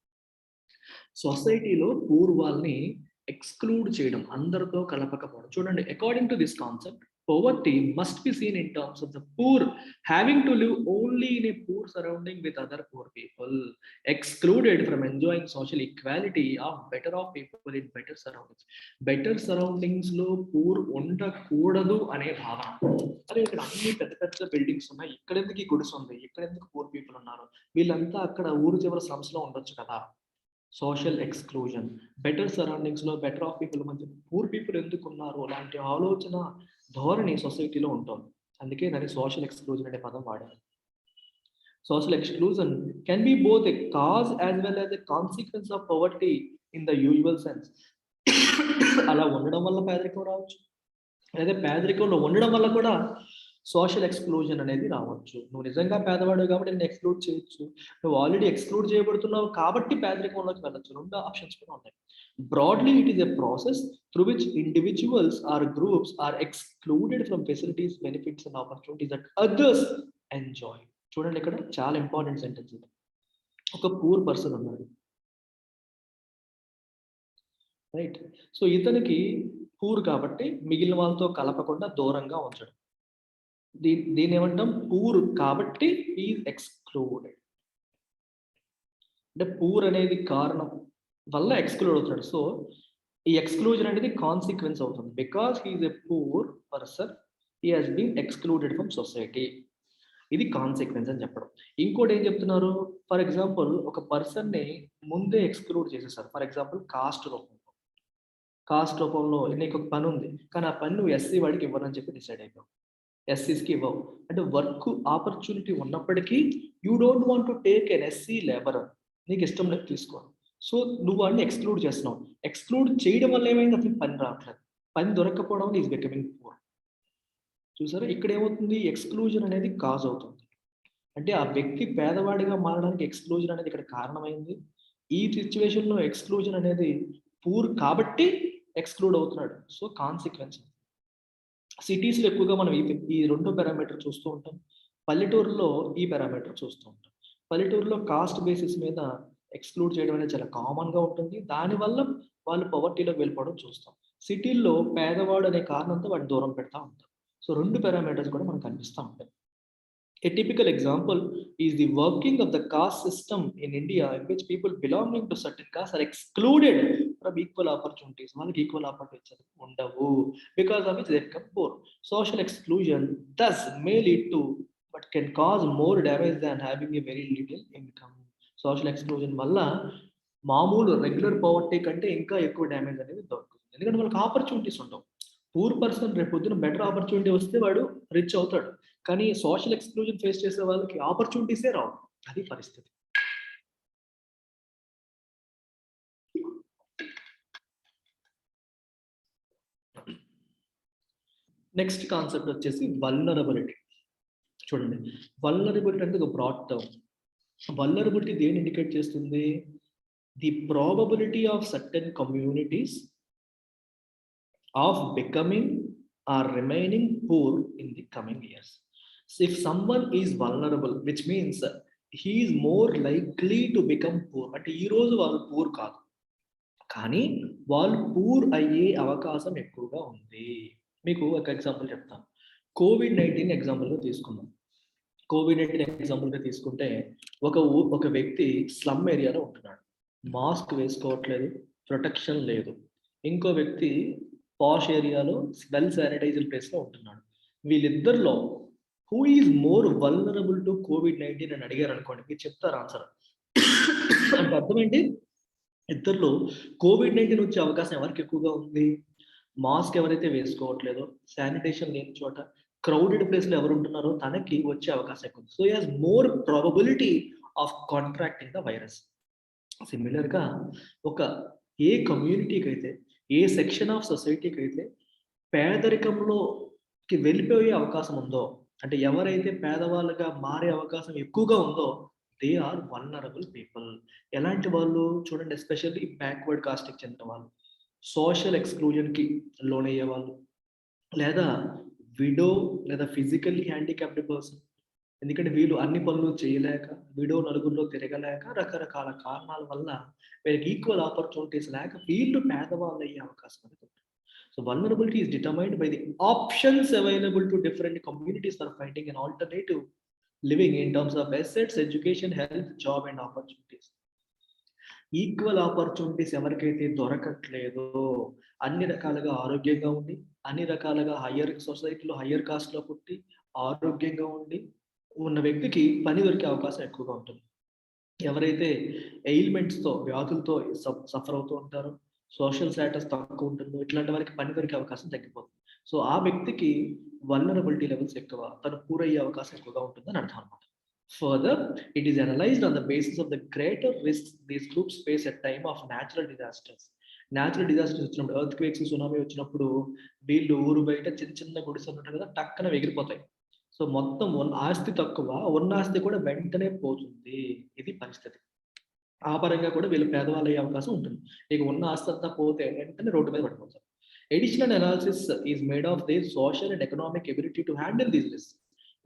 సొసైటీలో పూర్ వాళ్ళని ఎక్స్క్లూడ్ చేయడం, అందరితో కలపకపోవడం. చూడండి, according to this concept, poverty must be seen in terms of the poor having to live only in a poor surrounding with other poor people, excluded from enjoying social equality of better off people in better surroundings. Better surroundings లో poor ఉండకూడదు అనే భావన. అరే ఇక్కడ అన్ని పెద్ద పెద్ద buildings ఉన్నాయి, ఇక్కడ ఎందుకు ఈ గుడిసె ఉంది, ఇక్కడ ఎందుకు పూర్ పీపుల్ ఉన్నారు, వీళ్ళంతా అక్కడ ఊరు చివరి స్లమ్స్లో ఉండొచ్చు కదా. సోషల్ ఎక్స్క్లూజన్, బెటర్ సరౌండింగ్స్లో బెటర్ ఆఫ్ పీపుల్ మధ్య పూర్ పీపుల్ ఎందుకు ఉన్నారు, అలాంటి ఆలోచన ధోరణి సొసైటీలో ఉంటుంది. అందుకే దాన్ని సోషల్ ఎక్స్క్లూజన్ అనే పదం వాడారు. Social exclusion can be both a cause as well as a consequence of poverty in the usual sense. అలా ఉండడం వల్ల పేదరికం రావచ్చు, లేదా పేదరికంలో ఉండడం వల్ల కూడా సోషల్ ఎక్స్క్లూజన్ అనేది రావచ్చు. నువ్వు నిజంగా పేదవాడు కాబట్టి నేను ఎక్స్క్లూడ్ చేయొచ్చు, నువ్వు ఆల్రెడీ ఎక్స్క్లూడ్ చేయబడుతున్నావు కాబట్టి పేదరికంలోకి వెళ్ళొచ్చు. 2 ఆప్షన్స్ కూడా ఉన్నాయి. Broadly, it is a process through which individuals or groups are excluded from facilities, benefits and opportunities that others enjoy. చూడండి, ఇక్కడ చాలా ఇంపార్టెంట్ సెంటెన్స్ ఇది. ఒక పూర్ పర్సన్ ఉన్నాడు, రైట్? సో ఇతనికి పూర్ కాబట్టి మిగిలిన వాళ్ళతో కలపకుండా దూరంగా ఉంచడం, దీన్ని ఏమంటాం, పూర్ కాబట్టి ఈజ్ ఎక్స్క్లూడెడ్. అంటే పూర్ అనేది కారణం వల్ల ఎక్స్క్లూడ్ అవుతాడు. సో ఈ ఎక్స్క్లూజన్ అనేది కాన్సిక్వెన్స్ అవుతుంది. Because he is a poor person, he has been excluded from society. ఇది కాన్సిక్వెన్స్ అని చెప్పడం. ఇంకోటి ఏం చెప్తున్నారు, ఫర్ ఎగ్జాంపుల్ ఒక పర్సన్ని ముందే ఎక్స్క్లూడ్ చేసేసారు. ఫర్ ఎగ్జాంపుల్ కాస్ట్ రూపంలో నీకు ఒక పని ఉంది, కానీ ఆ పని నువ్వు ఎస్సీ వాడికి ఇవ్వనని చెప్పి డిసైడ్ అయిపోయావు, ఎస్సీస్కి ఇవ్వవు. అంటే వర్క్ ఆపర్చునిటీ ఉన్నప్పటికీ you don't want to take an SC labourer, నీకు ఇష్టం లేదు తీసుకో. సో నువ్వు వాడిని ఎక్స్క్లూడ్ చేస్తున్నావు. ఎక్స్క్లూడ్ చేయడం వల్ల ఏమైంది, అతనికి పని రావట్లేదు, పని దొరకకపోవడం వల్ల ఈజ్ బికమింగ్ పూర్. చూసారా, ఇక్కడ ఏమవుతుంది, ఎక్స్క్లూజన్ అనేది కాజ్ అవుతుంది. అంటే ఆ వ్యక్తి పేదవాడిగా మారడానికి ఎక్స్క్లూజన్ అనేది ఇక్కడ కారణమైంది. ఈ సిచ్యువేషన్లో ఎక్స్క్లూజన్ అనేది పూర్ కాబట్టి ఎక్స్క్లూడ్ అవుతున్నాడు. So consequence. సిటీస్లో ఎక్కువగా మనం ఈ 2 పారామీటర్ చూస్తూ ఉంటాం, పల్లెటూరులో ఈ పారామీటర్ చూస్తూ ఉంటాం. పల్లెటూరులో కాస్ట్ బేసిస్ మీద ఎక్స్క్లూడ్ చేయడం అనేది చాలా కామన్గా ఉంటుంది, దానివల్ల వాళ్ళు పవర్టీలోకి వెళ్ళిపోవడం చూస్తాం. సిటీల్లో పేదవాడు అనే కారణంతో వాడిని దూరం పెడతా ఉంటాం. సో 2 పారామీటర్స్ కూడా మనకు కనిపిస్తూ ఉంటాయి. A typical example is the working of the caste system in India, in which people belonging to certain castes are excluded from equal opportunities. వాళ్ళకి ఈక్వల్ ఆపర్చునిటీస్ ఉండవు, because of which they become poor. Social exclusion thus may lead to, but can cause more damage than having a very little income. Social exclusion వల్ల మామూలు regular poverty కంటే ఇంకా ఎక్కువ damage అనేది దొరుకుతుంది, ఎందుకంటే వాళ్ళకి ఆపర్చునిటీస్ ఉండవు. పూర్ పర్సన్ రేపు పొద్దున బెటర్ ఆపర్చునిటీ వస్తే వాడు రిచ్ అవుతాడు, కానీ సోషల్ ఎక్స్క్లూజన్ ఫేస్ చేసే వాళ్ళకి ఆపర్చునిటీసే రావు. అది పరిస్థితి. నెక్స్ట్ కాన్సెప్ట్ వచ్చేసి వల్నరబిలిటీ. చూడండి, వల్నరబిలిటీ అంటే ఒక బ్రాడ్ టర్మ్. వల్నరబిలిటీ దేని ఇండికేట్ చేస్తుంది, the probability of certain communities of becoming are remaining poor in the coming years. So if someone is vulnerable, which means he is more likely to become poor. అంటే ఈ రోజు వాళ్ళు poor కాదు, కానీ వాళ్ళు poor అయ్యే అవకాశం ఎక్కువగా ఉంది. మీకు ఒక ఎగ్జాంపుల్ చెప్తాను. COVID-19 ఎగ్జాంపుల్గా తీసుకుందాం. COVID-19 ఎగ్జాంపుల్గా తీసుకుంటే ఒక వ్యక్తి స్లమ్ ఏరియాలో ఉంటున్నాడు, మాస్క్ వేసుకోవట్లేదు, ప్రొటెక్షన్ లేదు. ఇంకో వ్యక్తి పాష్ ఏరియాలో వెల్ శానిటైజ్డ్ ప్లేస్లో ఉంటున్నాడు. వీళ్ళిద్దరిలో who is more vulnerable to COVID-19 అని అడిగారు అనుకోండి, మీరు చెప్తారు ఆన్సర్. అంటే అర్థం ఏంటి? ఇద్దరిలో COVID-19 వచ్చే అవకాశం ఎవరికి ఎక్కువగా ఉంది? మాస్క్ ఎవరైతే వేసుకోవట్లేదో, శానిటేషన్ లేని చోట, క్రౌడెడ్ ప్లేస్లో ఎవరు ఉంటున్నారో తనకి వచ్చే అవకాశం ఎక్కువ. So he has more probability of contracting the virus. సిమిలర్గా ఏ కమ్యూనిటీకి అయితే, ఏ సెక్షన్ ఆఫ్ సొసైటీకి అయితే పేదరికంలోకి వెళ్ళిపోయే అవకాశం ఉందో, అంటే ఎవరైతే పేదవాళ్ళుగా మారే అవకాశం ఎక్కువగా ఉందో, దే ఆర్ వల్నరబుల్ పీపుల్. ఎలాంటి వాళ్ళు చూడండి, ఎస్పెషల్లీ బ్యాక్వర్డ్ కాస్ట్కి చెందిన వాళ్ళు, సోషల్ ఎక్స్క్లూజన్కి లోనయ్యే వాళ్ళు, లేదా విడో లేదా ఫిజికల్లీ హ్యాండిక్యాప్డ్ పర్సన్. ఎందుకంటే వీళ్ళు అన్ని పనులు చేయలేక, విడో నలుగురిలో తిరగలేక, రకరకాల కారణాల వల్ల వీళ్ళకి ఈక్వల్ ఆపర్చునిటీస్ లేక వీళ్ళు పేదవాళ్ళు అయ్యే అవకాశం అనేది ఉంటుంది. So vulnerability is determined by the options available to different communities for finding an alternative living in terms of assets, education, health, job and opportunities. Equal opportunities ఎవరికైతే దొరకట్లేదో, అన్ని రకాలుగా ఆరోగ్యంగా ఉండి, అన్ని రకాలుగా హయ్యర్ సొసైటీలో హయ్యర్ కాస్ట్లో పుట్టి ఆరోగ్యంగా ఉండి ఉన్న వ్యక్తికి పని దొరికే అవకాశం ఎక్కువగా ఉంటుంది. ఎవరైతే ఎయిల్మెంట్స్తో, వ్యాధులతో సఫర్ అవుతూ ఉంటారో, సోషల్ స్టేటస్ తక్కువ ఉంటుందో, ఇట్లాంటి వారికి పని దొరికే అవకాశం తగ్గిపోతుంది. సో ఆ వ్యక్తికి వల్నరబిలిటీ లెవెల్స్ ఎక్కువ, తను పూరయ్యే అవకాశం ఎక్కువగా ఉంటుందని అర్థం అనమాట. Further, it is analyzed on the basis of the greater risks these groups face at time of natural disasters. Natural disasters వచ్చినప్పుడు, ఎర్త్ క్వేక్స్, సునామీ వచ్చినప్పుడు వీళ్ళు ఊరు బయట చిన్న చిన్న గుడిసెలు ఉంటాయి కదా, టక్కన ఎగిరిపోతాయి. సో మొత్తం ఆస్తి తక్కువ, ఉన్న ఆస్తి కూడా వెంటనే పోతుంది. ఇది పరిస్థితి. ఆ పరంగా కూడా వీళ్ళు పేదవాళ్ళు అయ్యే అవకాశం ఉంటుంది. ఇక ఉన్న ఆస్తి అంతా పోతే వెంటనే రోడ్డు మీద పడిపోతారు. Additional analysis is made of the social and economic ability to handle these risks.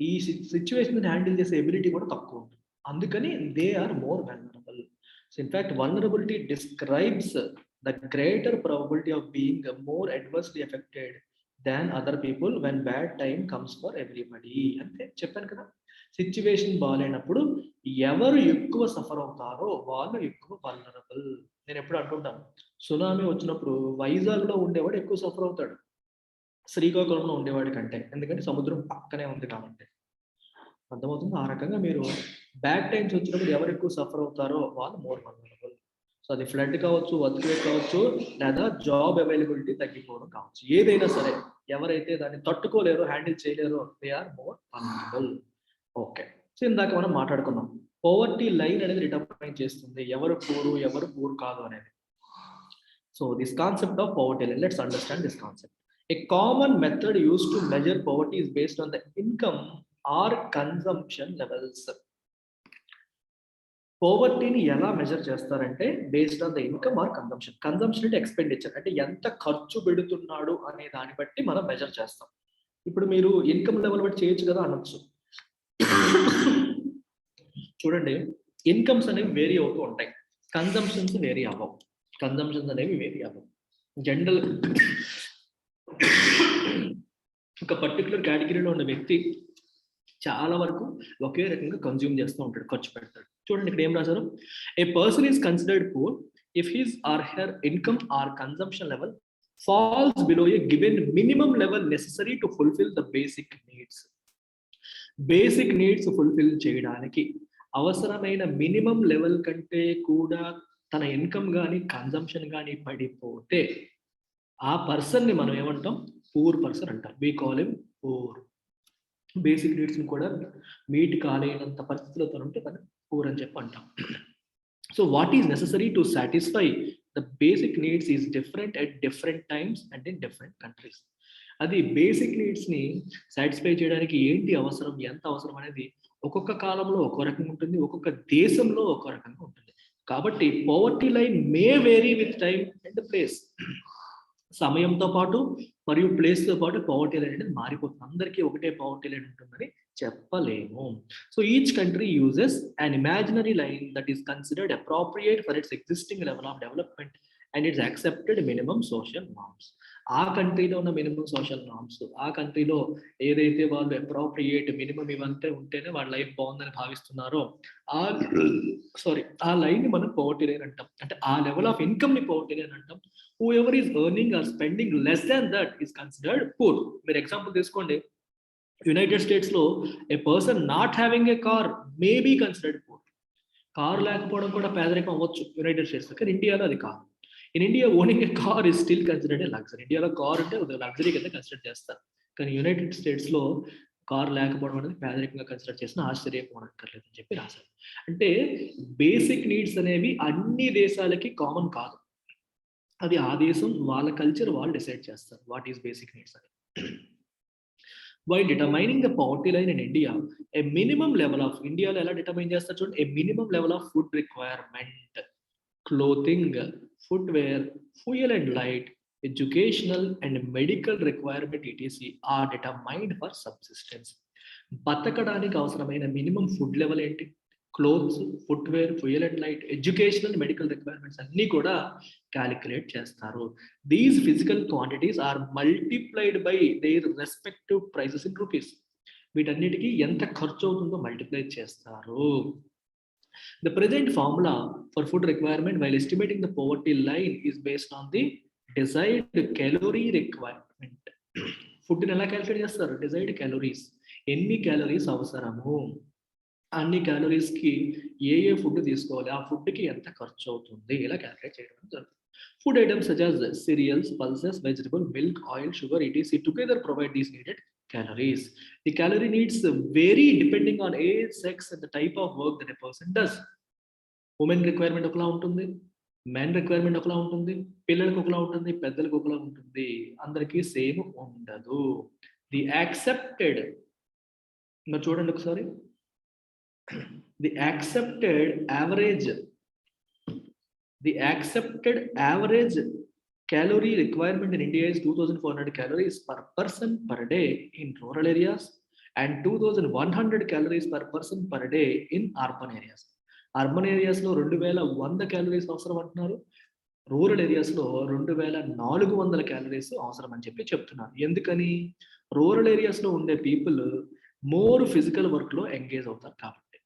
ఈ సిచ్యువేషన్ హ్యాండిల్ చేసే ఎబిలిటీ కూడా తక్కువ ఉంటుంది. అందుకని they are more vulnerable. So in fact vulnerability describes the greater probability of being more adversely affected than other people when bad time comes for everybody. అంటే చెప్పాను కదా, situation బాగాలేనప్పుడు ఎవరు ఎక్కువ సఫర్ అవుతారో వాళ్ళు ఎక్కువ వల్నరబుల్. నేను ఎప్పుడు అంటుంటాను, సునామీ వచ్చినప్పుడు వైజాగ్లో ఉండేవాడు ఎక్కువ సఫర్ అవుతాడు శ్రీకాకుళంలో ఉండేవాడి కంటే, ఎందుకంటే సముద్రం పక్కనే ఉంది కాబట్టి. అర్థమవుతుంది? ఆ రకంగా మీరు బ్యాడ్ టైమ్స్ వచ్చినప్పుడు ఎవరు ఎక్కువ సఫర్ అవుతారో వాళ్ళు మోర్ వల్నరబుల్. సో అది ఫ్లడ్ కావచ్చు, ఎర్త్క్వేక్ కావచ్చు, లేదా జాబ్ అవైలబిలిటీ తగ్గిపోవడం కావచ్చు, ఏదైనా సరే ఎవరైతే దాన్ని తట్టుకోలేరో, హ్యాండిల్ చేయలేరో, they are more vulnerable. Okay, so ఇందాక మనం మాట్లాడుకున్నాం, పోవర్టీ లైన్ అనేది డిటర్మైన్ చేస్తుంది ఎవరు పూర్ కాదు అనేది. So this concept of poverty line, let's understand this concept. A common method used to measure poverty is based on the income or consumption levels. పోవర్టీని ఎలా measure చేస్తారంటే based on the income or consumption. Consumption అంటే expenditure, అంటే ఎంత ఖర్చు పెడుతున్నాడు అనే దాన్ని బట్టి మనం మెజర్ చేస్తాం. ఇప్పుడు మీరు ఇన్కమ్ లెవెల్ బట్టి చేయొచ్చు కదా అనొచ్చు. చూడండి, ఇన్కమ్స్ అనేవి వేరీ అవుతూ ఉంటాయి, కన్జంప్షన్స్ వేరీ అవ్వవు. జనరల్ ఒక పర్టికులర్ కేటగిరీలో ఉన్న వ్యక్తి చాలా వరకు ఒకే రకంగా కన్జ్యూమ్ చేస్తూ ఉంటాడు, ఖర్చు పెడతాడు. చూడండి ఇక్కడ ఏం రాశారు, a person is considered poor if his or her income or consumption level falls below a given minimum level necessary to fulfil the basic needs. Basic needs fulfil చేయడానికి అవసరమైన మినిమం లెవెల్ కంటే కూడా తన ఇన్కమ్ కానీ consumption కానీ పడిపోతే ఆ పర్సన్ని మనం ఏమంటాం, పూర్ పర్సన్ అంటాం. We call him poor. Basic నీడ్స్ని కూడా మీట్ కాలేనంత పరిస్థితులతో ఉంటే మనం పూర్ అని చెప్పి అంటాం. So what is necessary to satisfy the basic needs is different at different times and in different countries. అది బేసిక్ నీడ్స్ని సాటిస్ఫై చేయడానికి ఏంటి అవసరం, ఎంత అవసరం అనేది ఒక్కొక్క కాలంలో ఒక్కో రకంగా ఉంటుంది, ఒక్కొక్క దేశంలో ఒక్కో రకంగా ఉంటుంది. కాబట్టి poverty line may vary with time and place. సమయంతో పాటు, మరియు ప్లేస్తో పాటు పవర్టీ లైన్ అనేది మారిపోతుంది. అందరికీ ఒకటే పవర్టీ లైన్ ఉంటుందని చెప్పలేము. So each country uses an imaginary line that is considered appropriate for its existing level of development and its accepted minimum social norms. ఆ కంట్రీలో ఉన్న మినిమం సోషల్ నార్మ్స్, ఆ కంట్రీలో ఏదైతే వాళ్ళు అప్రోప్రియేట్ మినిమం ఇవంతా ఉంటేనే వాళ్ళ లైఫ్ బాగుందని భావిస్తున్నారో ఆ లైన్ ని మనం పవర్టీ లైన్ అంటాం. అంటే ఆ లెవెల్ ఆఫ్ ఇన్కమ్ ని పవర్టీ లైన్ అంటాం. Whoever is earning or spending less than that is considered poor. మీరు ఎగ్జాంపుల్ తీసుకోండి, యునైటెడ్ స్టేట్స్ లో a person not having a car may be considered poor. Car లేకపోవడం కూడా పేదరికం అవ్వచ్చు United States లో, కానీ ఇండియాలో అది కాదు. In India owning A car is still considered A luxury. ఇండియాలో కార్ అంటే లగ్జరీ కింద కన్సిడర్ చేస్తారు, కానీ యునైటెడ్ స్టేట్స్ లో కార్ లేకపోవడం అనేది పేదరికంగా కన్సిడర్ చేసిన ఆశ్చర్యపోనక్కర్లేదు అని చెప్పి రాశారు. అంటే బేసిక్ నీడ్స్ అనేవి అన్ని దేశాలకి కామన్ కాదు. అది ఆ దేశం వాళ్ళ కల్చర్ వాళ్ళు డిసైడ్ చేస్తారు వాట్ ఈస్ బేసిక్ నీడ్స్ అని. While determining the poverty line in India, a minimum level of India ఎలా డిటర్మైన్ చేస్తారు చూడండి, a minimum level of food requirement, clothing, footwear, fuel and light, educational and medical requirement etc. are determined for subsistence. బతకడానికి అవసరమైన minimum food level ఏంటి, clothes, footwear, fuel and light, educational, medical requirements అన్ని కూడా calculate చేస్తారు. These physical quantities are multiplied by their respective prices in rupees. వీటన్నిటికీ ఎంత ఖర్చు అవుతుందో మల్టిప్లై చేస్తారు. The present formula for food requirement while estimating the poverty line is based on the desired calorie requirement. Food ని ఎలా calculate చేస్తారు, desired calories, ఎన్ని calories అవసరము, అన్ని క్యాలరీస్ కి ఏ ఫుడ్ తీసుకోవాలి, ఆ ఫుడ్ కి ఎంత ఖర్చు అవుతుంది, ఇలా క్యాలిక్యులేట్ చేయడం జరుగుతుంది. Food items such as cereals, pulses, vegetable, milk, oil, sugar etc. together provide these needed calories. The calorie needs vary depending on age, sex and the type of work that a person does. Women requirement ఒకలా ఉంటుంది, men requirement ఒకలా ఉంటుంది, పిల్లలకు ఒకలా ఉంటుంది, పెద్దలకు ఒకలా ఉంటుంది, అందరికీ సేమ్ ఉండదు. ది యాక్సెప్టెడ్, ఇంకా చూడండి ఒకసారి, the accepted average calorie requirement in India is 2,400 calories per person per day in rural areas and 2,100 calories per person per day in urban areas. Urban areas లో 2,100 క్యాలరీస్ అవసరం అంటున్నారు, rural areas లో 2,400 calories అవసరం అని చెప్పి చెప్తున్నారు. ఎందుకని, rural areas లో ఉండే పీపుల్ మోర్ ఫిజికల్ వర్క్ లో ఎంగేజ్ అవుతారు కాబట్టి.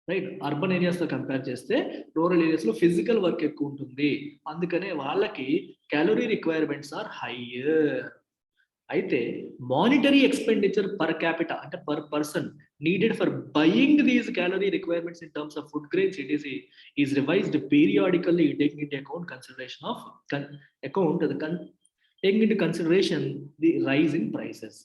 రైట్, అర్బన్ ఏరియాస్ తో కంపేర్ చేస్తే రూరల్ ఏరియాస్ లో ఫిజికల్ వర్క్ ఎక్కువ ఉంటుంది, అందుకనే వాళ్ళకి క్యాలరీ రిక్వైర్మెంట్స్ ఆర్ హైయర్. అయితే మానిటరీ ఎక్స్పెండిచర్ పర్ క్యాపిటా అంటే per person needed for buying these calorie requirements in terms of food grains etc. Is revised periodically taking into consideration the rise in prices.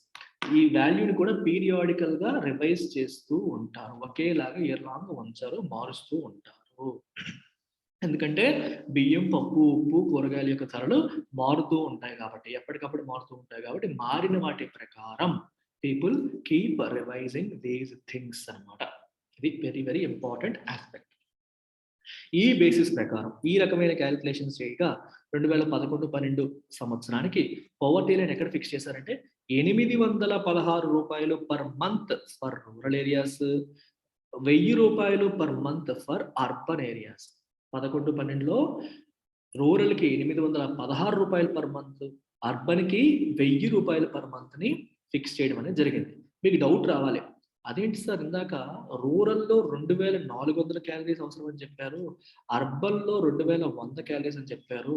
ఈ వాల్యూని కూడా periodical గా revise చేస్తూ ఉంటారు, ఒకేలాగా year long ఉంచారు, మారుస్తూ ఉంటారు. ఎందుకంటే బియ్యం, పప్పు, ఉప్పు, కూరగాయల యొక్క ధరలు మారుతూ ఉంటాయి కాబట్టి, ఎప్పటికప్పుడు మారుతూ ఉంటాయి కాబట్టి, మారిన వాటి ప్రకారం people keep revising these things అన్నమాట. ఇది వెరీ వెరీ ఇంపార్టెంట్ ఆస్పెక్ట్. ఈ బేసిస్ ప్రకారం ఈ రకమైన క్యాలిక్యులేషన్స్ చేయగా 2011-12 సంవత్సరానికి పవర్టీ లైన్ ఎక్కడ ఫిక్స్ చేశారంటే 816 రూపాయలు per month for rural areas, 1000 రూపాయలు per month for urban areas. 11-12లో రూరల్ కి 816 రూపాయలు పర్ మంత్, అర్బన్ కి 1000 రూపాయలు పర్ మంత్ ని ఫిక్స్ చేయడం అనేది జరిగింది. మీకు డౌట్ రావాలి, అదేంటి సార్ ఇందాక రూరల్లో 2,400 క్యాలరీస్ అవసరం అని చెప్పారు, అర్బన్ లో 2,100 క్యాలరీస్ అని చెప్పారు.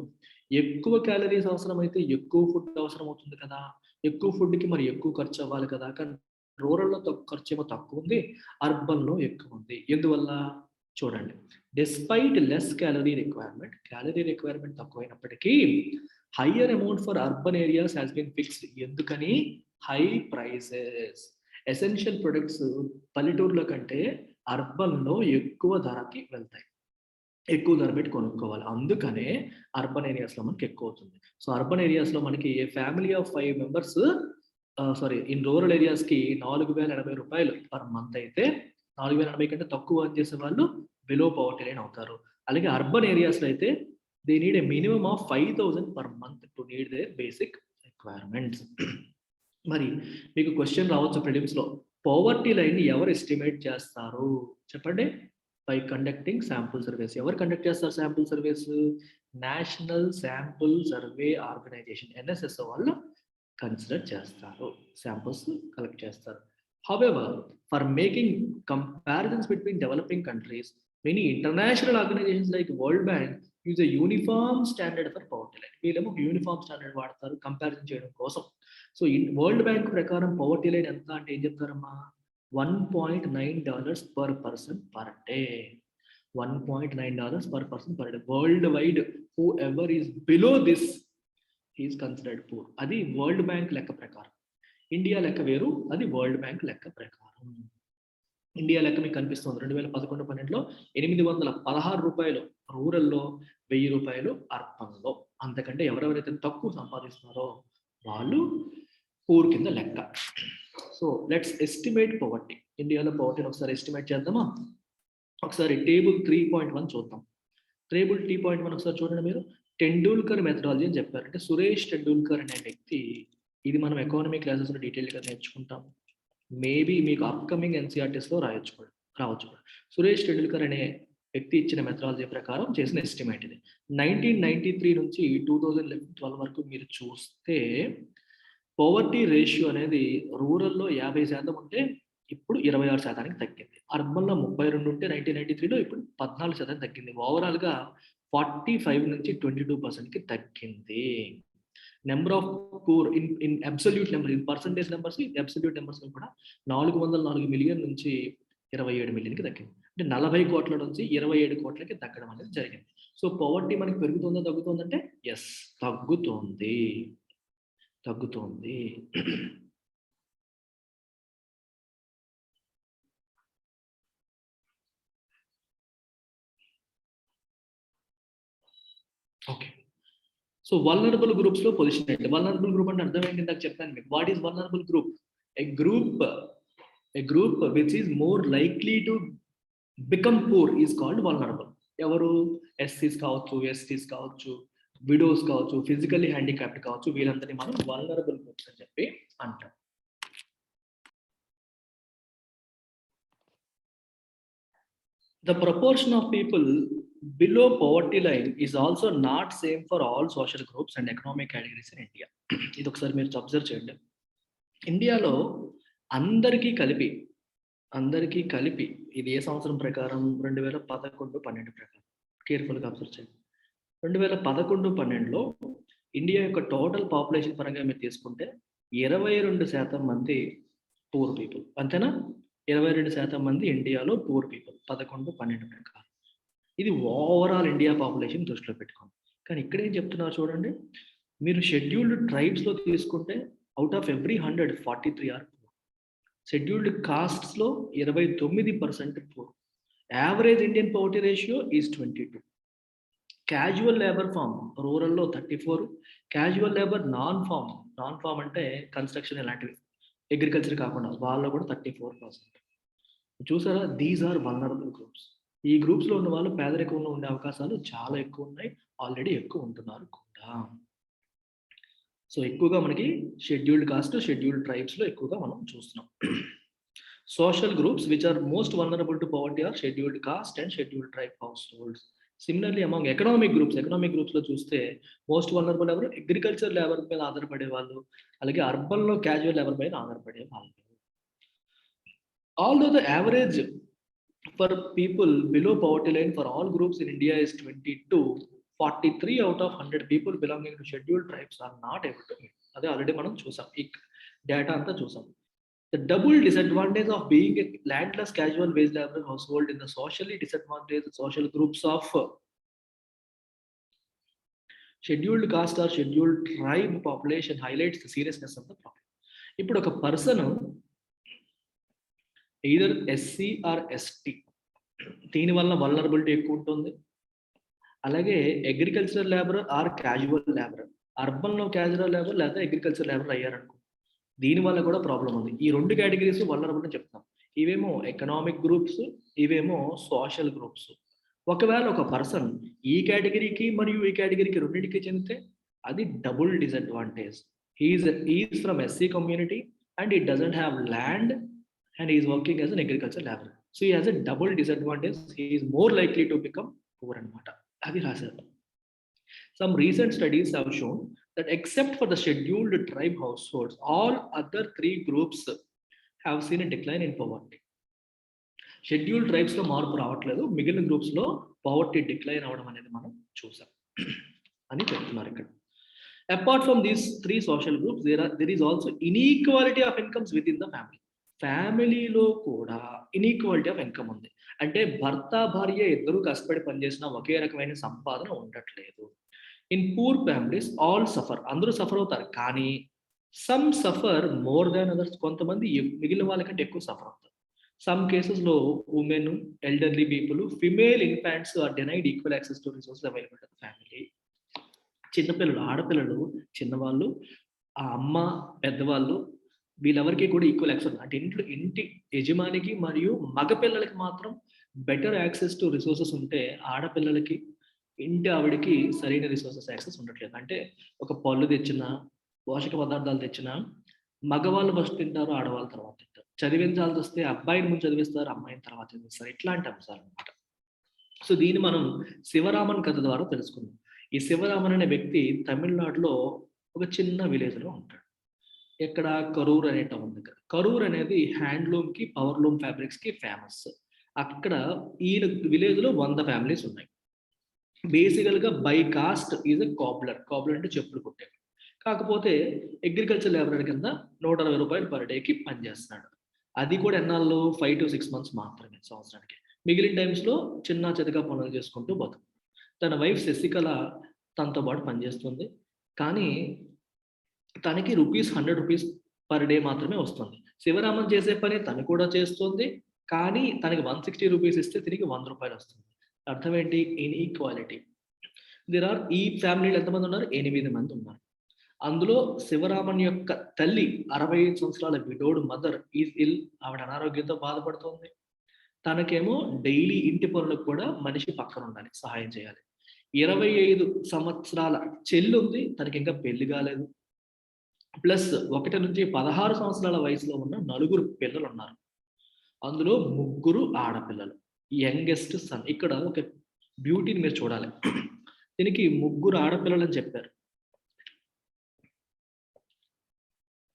ఎక్కువ క్యాలరీస్ అవసరం అయితే ఎక్కువ ఫుడ్ అవసరం అవుతుంది కదా, ఎక్కువ ఫుడ్ కి మరి ఎక్కువ ఖర్చు అవ్వాలి కదా, కానీ రూరల్లో ఖర్చు ఏమో తక్కువ ఉంది, అర్బన్ లో ఎక్కువ ఉంది. ఎందువల్ల చూడండి, డిస్పైట్ లెస్ క్యాలరీ రిక్వైర్మెంట్ తక్కువైనప్పటికీ higher amount for urban areas has been fixed. ఎందుకని, హై ప్రైసెస్. ఎసెన్షియల్ ప్రొడక్ట్స్ పల్లెటూరులో కంటే అర్బన్ లో ఎక్కువ ధరకి వెళ్తాయి, ఎక్కువ ధర పెట్టి కొనుక్కోవాలి, అందుకనే అర్బన్ ఏరియాస్ లో మనకి ఎక్కువ అవుతుంది. సో అర్బన్ ఏరియాస్ లో మనకి a family of 5 members in rural areas కి 4,080 రూపాయలు పర్ మంత్ అయితే 4,080 కంటే తక్కువ అని చేసే వాళ్ళు బిలో పవర్టీ లైన్ అవుతారు. అలాగే అర్బన్ ఏరియాస్ లో అయితే they need a minimum of 5,000 per month to need their basic requirements. మరి మీకు క్వశ్చన్ రావచ్చు ప్రిలిమ్స్లో, పవర్టీ లైన్ ఎవరు ఎస్టిమేట్ చేస్తారు చెప్పండి? By conducting sample surveys. ఎవరు కండక్ట్ చేస్తారు sample surveys? National sample survey organisation NSS వాళ్ళు కన్సిడర్ చేస్తారు, శాంపుల్స్ కలెక్ట్ చేస్తారు. However, for making comparisons between developing countries, many international organizations like World Bank use a uniform standard for poverty line. వీళ్ళేమో uniform standard వాడతారు comparison చేయడం కోసం. So world bank ప్రకారం poverty line ఎంత అంటే ఏం చెప్తారమ్మా? $1.9 per person per day. $1.9 per person per day. Worldwide, whoever is below this is considered poor. అది world bank లెక్క ప్రకారం. ఇండియా లెక్క వేరు, అది వరల్డ్ బ్యాంక్ లెక్క ప్రకారం. ఇండియా లెక్క మీకు కనిపిస్తుంది 2011-12లో $816 రూరల్లో, $1000 అర్బన్లో. అంతకంటే ఎవరెవరైతే తక్కువ సంపాదిస్తున్నారో వాళ్ళు పూర్ కింద లెక్క. So let's estimate poverty. ఇండియాలో పవర్టీని ఒకసారి ఎస్టిమేట్ చేద్దామా? ఒకసారి టేబుల్ 3.1 చూద్దాం. టేబుల్ 3.1 ఒకసారి చూడండి మీరు. టెండూల్కర్ మెథడాలజీ అని చెప్పారు. అంటే సురేష్ టెండూల్కర్ అనే వ్యక్తి, ఇది మనం ఎకానమీ క్లాసెస్లో డీటెయిల్గా నేర్చుకుంటాం. మేబీ మీకు అప్కమింగ్ NCERTస్లో రావచ్చు కూడా. సురేష్ టెండూల్కర్ అనే వ్యక్తి ఇచ్చిన మెథడాలజీ ప్రకారం చేసిన ఎస్టిమేట్ ఇది. 1993 నుంచి 2012 వరకు మీరు చూస్తే పవర్టీ రేషియో అనేది రూరల్లో 50% ఉంటే ఇప్పుడు 26% తగ్గింది. అర్బన్లో 32 ఉంటే 1993లో ఇప్పుడు 14% తగ్గింది. ఓవరాల్గా 45 నుంచి 22%కి తగ్గింది. Number of poor in absolute number, in percentage numbers, absolute numbers కూడా 404 మిలియన్ నుంచి 27 మిలియన్కి తగ్గింది. అంటే 40 కోట్ల నుంచి 27 కోట్లకి తగ్గడం అనేది జరిగింది. సో పవర్టీ మనకి పెరుగుతుందా తగ్గుతుందంటే ఎస్, తగ్గుతుంది. ఓకే. సో వల్నరబుల్ గ్రూప్స్ లో పొజిషన్ ఏంటి? వల్నరబుల్ గ్రూప్ అంటే అర్థం ఏంటి? నాకు చెప్పాను మీకు. What is vulnerable group? A group which is more likely to become poor is called vulnerable. ఎవరు? SCs కావచ్చు, STs కావచ్చు, విడోస్ కావచ్చు, ఫిజికల్లీ హ్యాండిక్యాప్డ్ కావచ్చు, వీళ్ళందరినీ మనం వల్నరబుల్ గ్రూప్స్ అని చెప్పి అంటాం. The proportion of people below poverty line is also not same for all social groups and economic categories in India. ఇది ఒకసారి మీరు అబ్జర్వ్ చేయండి. ఇండియాలో అందరికీ కలిపి ఇది ఏ సంవత్సరం ప్రకారం? 2011-12 ప్రకారం. కేర్ఫుల్గా అబ్జర్వ్ చేయండి. 2011-12లో ఇండియా యొక్క టోటల్ పాపులేషన్ పరంగా మీరు తీసుకుంటే 22% మంది పూర్ పీపుల్. అంతేనా? 22% మంది ఇండియాలో పూర్ పీపుల్ 11-12 ప్రకారం. ఇది ఓవరాల్ ఇండియా పాపులేషన్ దృష్టిలో పెట్టుకోండి. కానీ ఇక్కడ ఏం చెప్తున్నారు చూడండి, మీరు షెడ్యూల్డ్ ట్రైబ్స్లో తీసుకుంటే out of every 100 43 are poor. Scheduled కాస్ట్స్లో 29% poor. Average Indian poverty ratio is 22. Casual labour farm రూరల్లో 34, క్యాజువల్ లేబర్ నాన్ ఫామ్ అంటే కన్స్ట్రక్షన్ ఇలాంటివి, అగ్రికల్చర్ కాకుండా వాళ్ళలో కూడా 34%. చూసారా? These are vulnerable groups. ఈ గ్రూప్స్లో ఉన్న వాళ్ళు పేదరికంలో ఉండే అవకాశాలు చాలా ఎక్కువ ఉన్నాయి, ఆల్రెడీ ఎక్కువ ఉంటున్నారు కూడా. సో ఎక్కువగా మనకి షెడ్యూల్డ్ కాస్ట్, షెడ్యూల్డ్ ట్రైబ్స్లో ఎక్కువగా మనం చూస్తున్నాం. Social groups which are most vulnerable to poverty are scheduled caste and scheduled tribe households. Similarly among economic గ్రూప్స్లో చూస్తే మోస్ట్ వల్నరబుల్ ఎవరు? అగ్రికల్చర్ లేబర్ మీద ఆధారపడే వాళ్ళు, అలాగే అర్బన్లో క్యాజువల్ లేబర్ పైన ఆధారపడే వాళ్ళు. Although the average for people below poverty line for all groups in India is 22, 43 out of 100 people belonging to scheduled tribes are not able to meet. అదే ఆల్రెడీ మనం చూసాం, ఈ డేటా అంతా చూసాం. The double disadvantage of being a landless casual wage labor household in the socially disadvantaged social groups of scheduled caste or scheduled tribe population highlights the seriousness of the problem. ఇప్పుడు ఒక person either SC or ST, దీనివల్ల vulnerability ఎక్కువ ఉంటుంది. అలాగే agriculture labour or casual labour, అర్బన్లో casual labour లేదా agriculture labour అయ్యారనుకో, దీనివల్ల కూడా ప్రాబ్లం ఉంది. ఈ 2 కేటగిరీస్ వల్నరబుల్ అని చెప్తాం. ఇవేమో ఎకనామిక్ గ్రూప్స్, ఇవేమో సోషల్ గ్రూప్స్. ఒకవేళ ఒక పర్సన్ ఈ కేటగిరీకి మరియు ఈ కేటగిరీకి రెండింటికి చెందితే అది double disadvantage. He is from SC community and he doesn't have land and he is working as an agriculture laborer. So he has a double disadvantage. He is more likely to become poor anamata. Adi rasaru. Some recent studies have shown that except for the scheduled tribe households, all other three groups have seen a decline in poverty. Schedule ట్రైబ్స్లో మార్పు రావట్లేదు, మిగిలిన గ్రూప్స్లో poverty decline అవ్వడం అనేది మనం చూసాం అని చెప్తున్నారు ఇక్కడ. Apart from these three social groups there is also inequality of incomes within the family. ఫ్యామిలీలో కూడా ఇన్ఈక్వాలిటీ ఆఫ్ ఇన్కమ్ ఉంది. అంటే భర్త భార్య ఇద్దరు కష్టపడి పనిచేసిన ఒకే రకమైన సంపాదన ఉండట్లేదు. In poor families all suffer, అందరూ సఫర్ అవుతారు, కానీ some suffer more than others, కొంతమంది మిగిలిన వాళ్ళకంటే ఎక్కువ సఫర్ అవుతారు. Some cases లో women, elderly people, female infants are denied equal access to resources available to the family. చిన్నపిల్లలు, ఆడపిల్లలు, చిన్నవాళ్ళు, ఆ అమ్మ, పెద్దవాళ్ళు, వీళ్ళెవరికి కూడా ఈక్వల్ యాక్సెస్ అంటే ఇంటి యజమానికి మరియు మగపిల్లలకి మాత్రం బెటర్ యాక్సెస్ టు రిసోర్సెస్ ఉంటే, ఆడపిల్లలకి ఇంటి ఆవిడకి సరైన రిసోర్సెస్ యాక్సెస్ ఉండట్లేదు. అంటే ఒక పళ్ళు తెచ్చినా, పోషక పదార్థాలు తెచ్చినా మగవాళ్ళు ఫస్ట్ తింటారు, ఆడవాళ్ళు తర్వాత తింటారు. చదివించాల్సి వస్తే అబ్బాయిని ముందు చదివిస్తారు, అమ్మాయిని తర్వాత చదివిస్తారు. ఇట్లాంటి అంశాలు అనమాట. సో దీన్ని మనం శివరామన్ కథ ద్వారా తెలుసుకుందాం. ఈ శివరామన్ అనే వ్యక్తి తమిళనాడులో ఒక చిన్న విలేజ్లో ఉంటాడు. ఎక్కడ? కరూర్ అనే టౌన్ దగ్గర. కరూర్ అనేది హ్యాండ్లూమ్కి, పవర్లూమ్ ఫ్యాబ్రిక్స్కి ఫేమస్. అక్కడ ఈయన విలేజ్లో 100 ఫ్యామిలీస్ ఉన్నాయి. బేసికల్గా by cost is a cobbler. Cobbler అంటే చెప్పులు కుట్టాడు. కాకపోతే అగ్రికల్చర్ లేబరర్ కింద 160 రూపాయలు పర్ డేకి పనిచేస్తున్నాడు. అది కూడా ఎన్నాళ్ళు? 5 to 6 months మాత్రమే సంవత్సరానికి. మిగిలిన టైమ్స్లో చిన్న చితక పనులు చేసుకుంటూ బతుకు. తన వైఫ్ శశికళ తనతో పాటు పనిచేస్తుంది, కానీ తనకి ₹100 పర్ డే మాత్రమే వస్తుంది. శివరామన్ చేసే పని తను కూడా చేస్తుంది, కానీ తనకి ₹160 ఇస్తే తిరిగి ₹100 వస్తుంది. అర్థం ఏంటి? ఇన్ఈక్వాలిటీ. ఈ ఫ్యామిలీలో ఎంతమంది ఉన్నారు? 8 మంది ఉన్నారు. అందులో శివరామన్ యొక్క తల్లి 65 సంవత్సరాల విడోడ్ మదర్ ఈజ్ ఇల్. ఆవిడ అనారోగ్యంతో బాధపడుతుంది. తనకేమో డైలీ ఇంటి పనులకు కూడా మనిషి పక్కన ఉండాలి, సహాయం చేయాలి. 25 సంవత్సరాల చెల్లి ఉంది, తనకి ఇంకా పెళ్లి కాలేదు. ప్లస్ 1 నుంచి 16 సంవత్సరాల వయసులో ఉన్న 4 పిల్లలు ఉన్నారు. అందులో 3 ఆడపిల్లలు. Youngest son. ఇక్కడ ఒక బ్యూటీని మీరు చూడాలి. దీనికి 3 ఆడపిల్లలు అని చెప్పారు.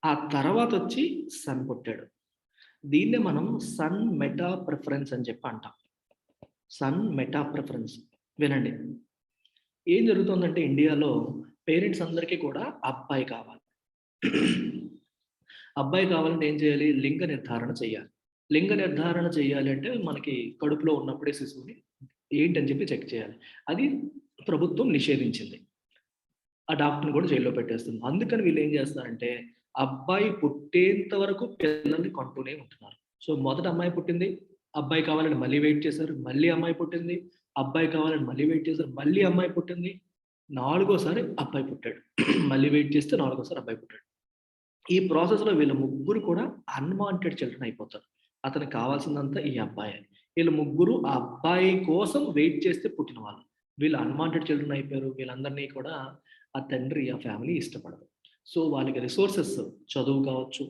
ఆ తర్వాత వచ్చి సన్ పుట్టాడు. దీన్నే మనం సన్ మెటా ప్రిఫరెన్స్ అని చెప్పి అంటాం. సన్ మెటా ప్రిఫరెన్స్. వినండి, ఏం జరుగుతుందంటే ఇండియాలో పేరెంట్స్ అందరికీ కూడా అబ్బాయి కావాలి. అబ్బాయి కావాలంటే ఏం చేయాలి? లింగ నిర్ధారణ చేయాలి. లింగ నిర్ధారణ చేయాలి అంటే మనకి కడుపులో ఉన్నప్పుడే శిశువుని ఏంటని చెప్పి చెక్ చేయాలి. అది ప్రభుత్వం నిషేధించింది. ఆ డాక్టర్ని కూడా జైల్లో పెట్టేస్తుంది. అందుకని వీళ్ళు ఏం చేస్తారంటే అబ్బాయి పుట్టేంత వరకు పిల్లల్ని కొంటూనే ఉంటున్నారు. సో మొదట అమ్మాయి పుట్టింది, అబ్బాయి కావాలని మళ్ళీ వెయిట్ చేశారు, మళ్ళీ అమ్మాయి పుట్టింది, అబ్బాయి కావాలని మళ్ళీ వెయిట్ చేశారు, మళ్ళీ అమ్మాయి పుట్టింది, 4గోసారి అబ్బాయి పుట్టాడు. మళ్ళీ వెయిట్ చేస్తే 4గోసారి అబ్బాయి పుట్టాడు. ఈ ప్రాసెస్లో వీళ్ళ 3 కూడా అన్వాంటెడ్ చిల్డ్రన్ అయిపోతారు. అతనికి కావాల్సిందంతా ఈ అబ్బాయి. వీళ్ళు 3 ఆ అబ్బాయి కోసం వెయిట్ చేస్తే పుట్టిన వాళ్ళు. వీళ్ళు అన్వాంటెడ్ చిల్డ్రన్ అయిపోయారు. వీళ్ళందరినీ కూడా ఆ తండ్రి, ఆ ఫ్యామిలీ ఇష్టపడదు. సో వాళ్ళకి రిసోర్సెస్, చదువు కావచ్చు,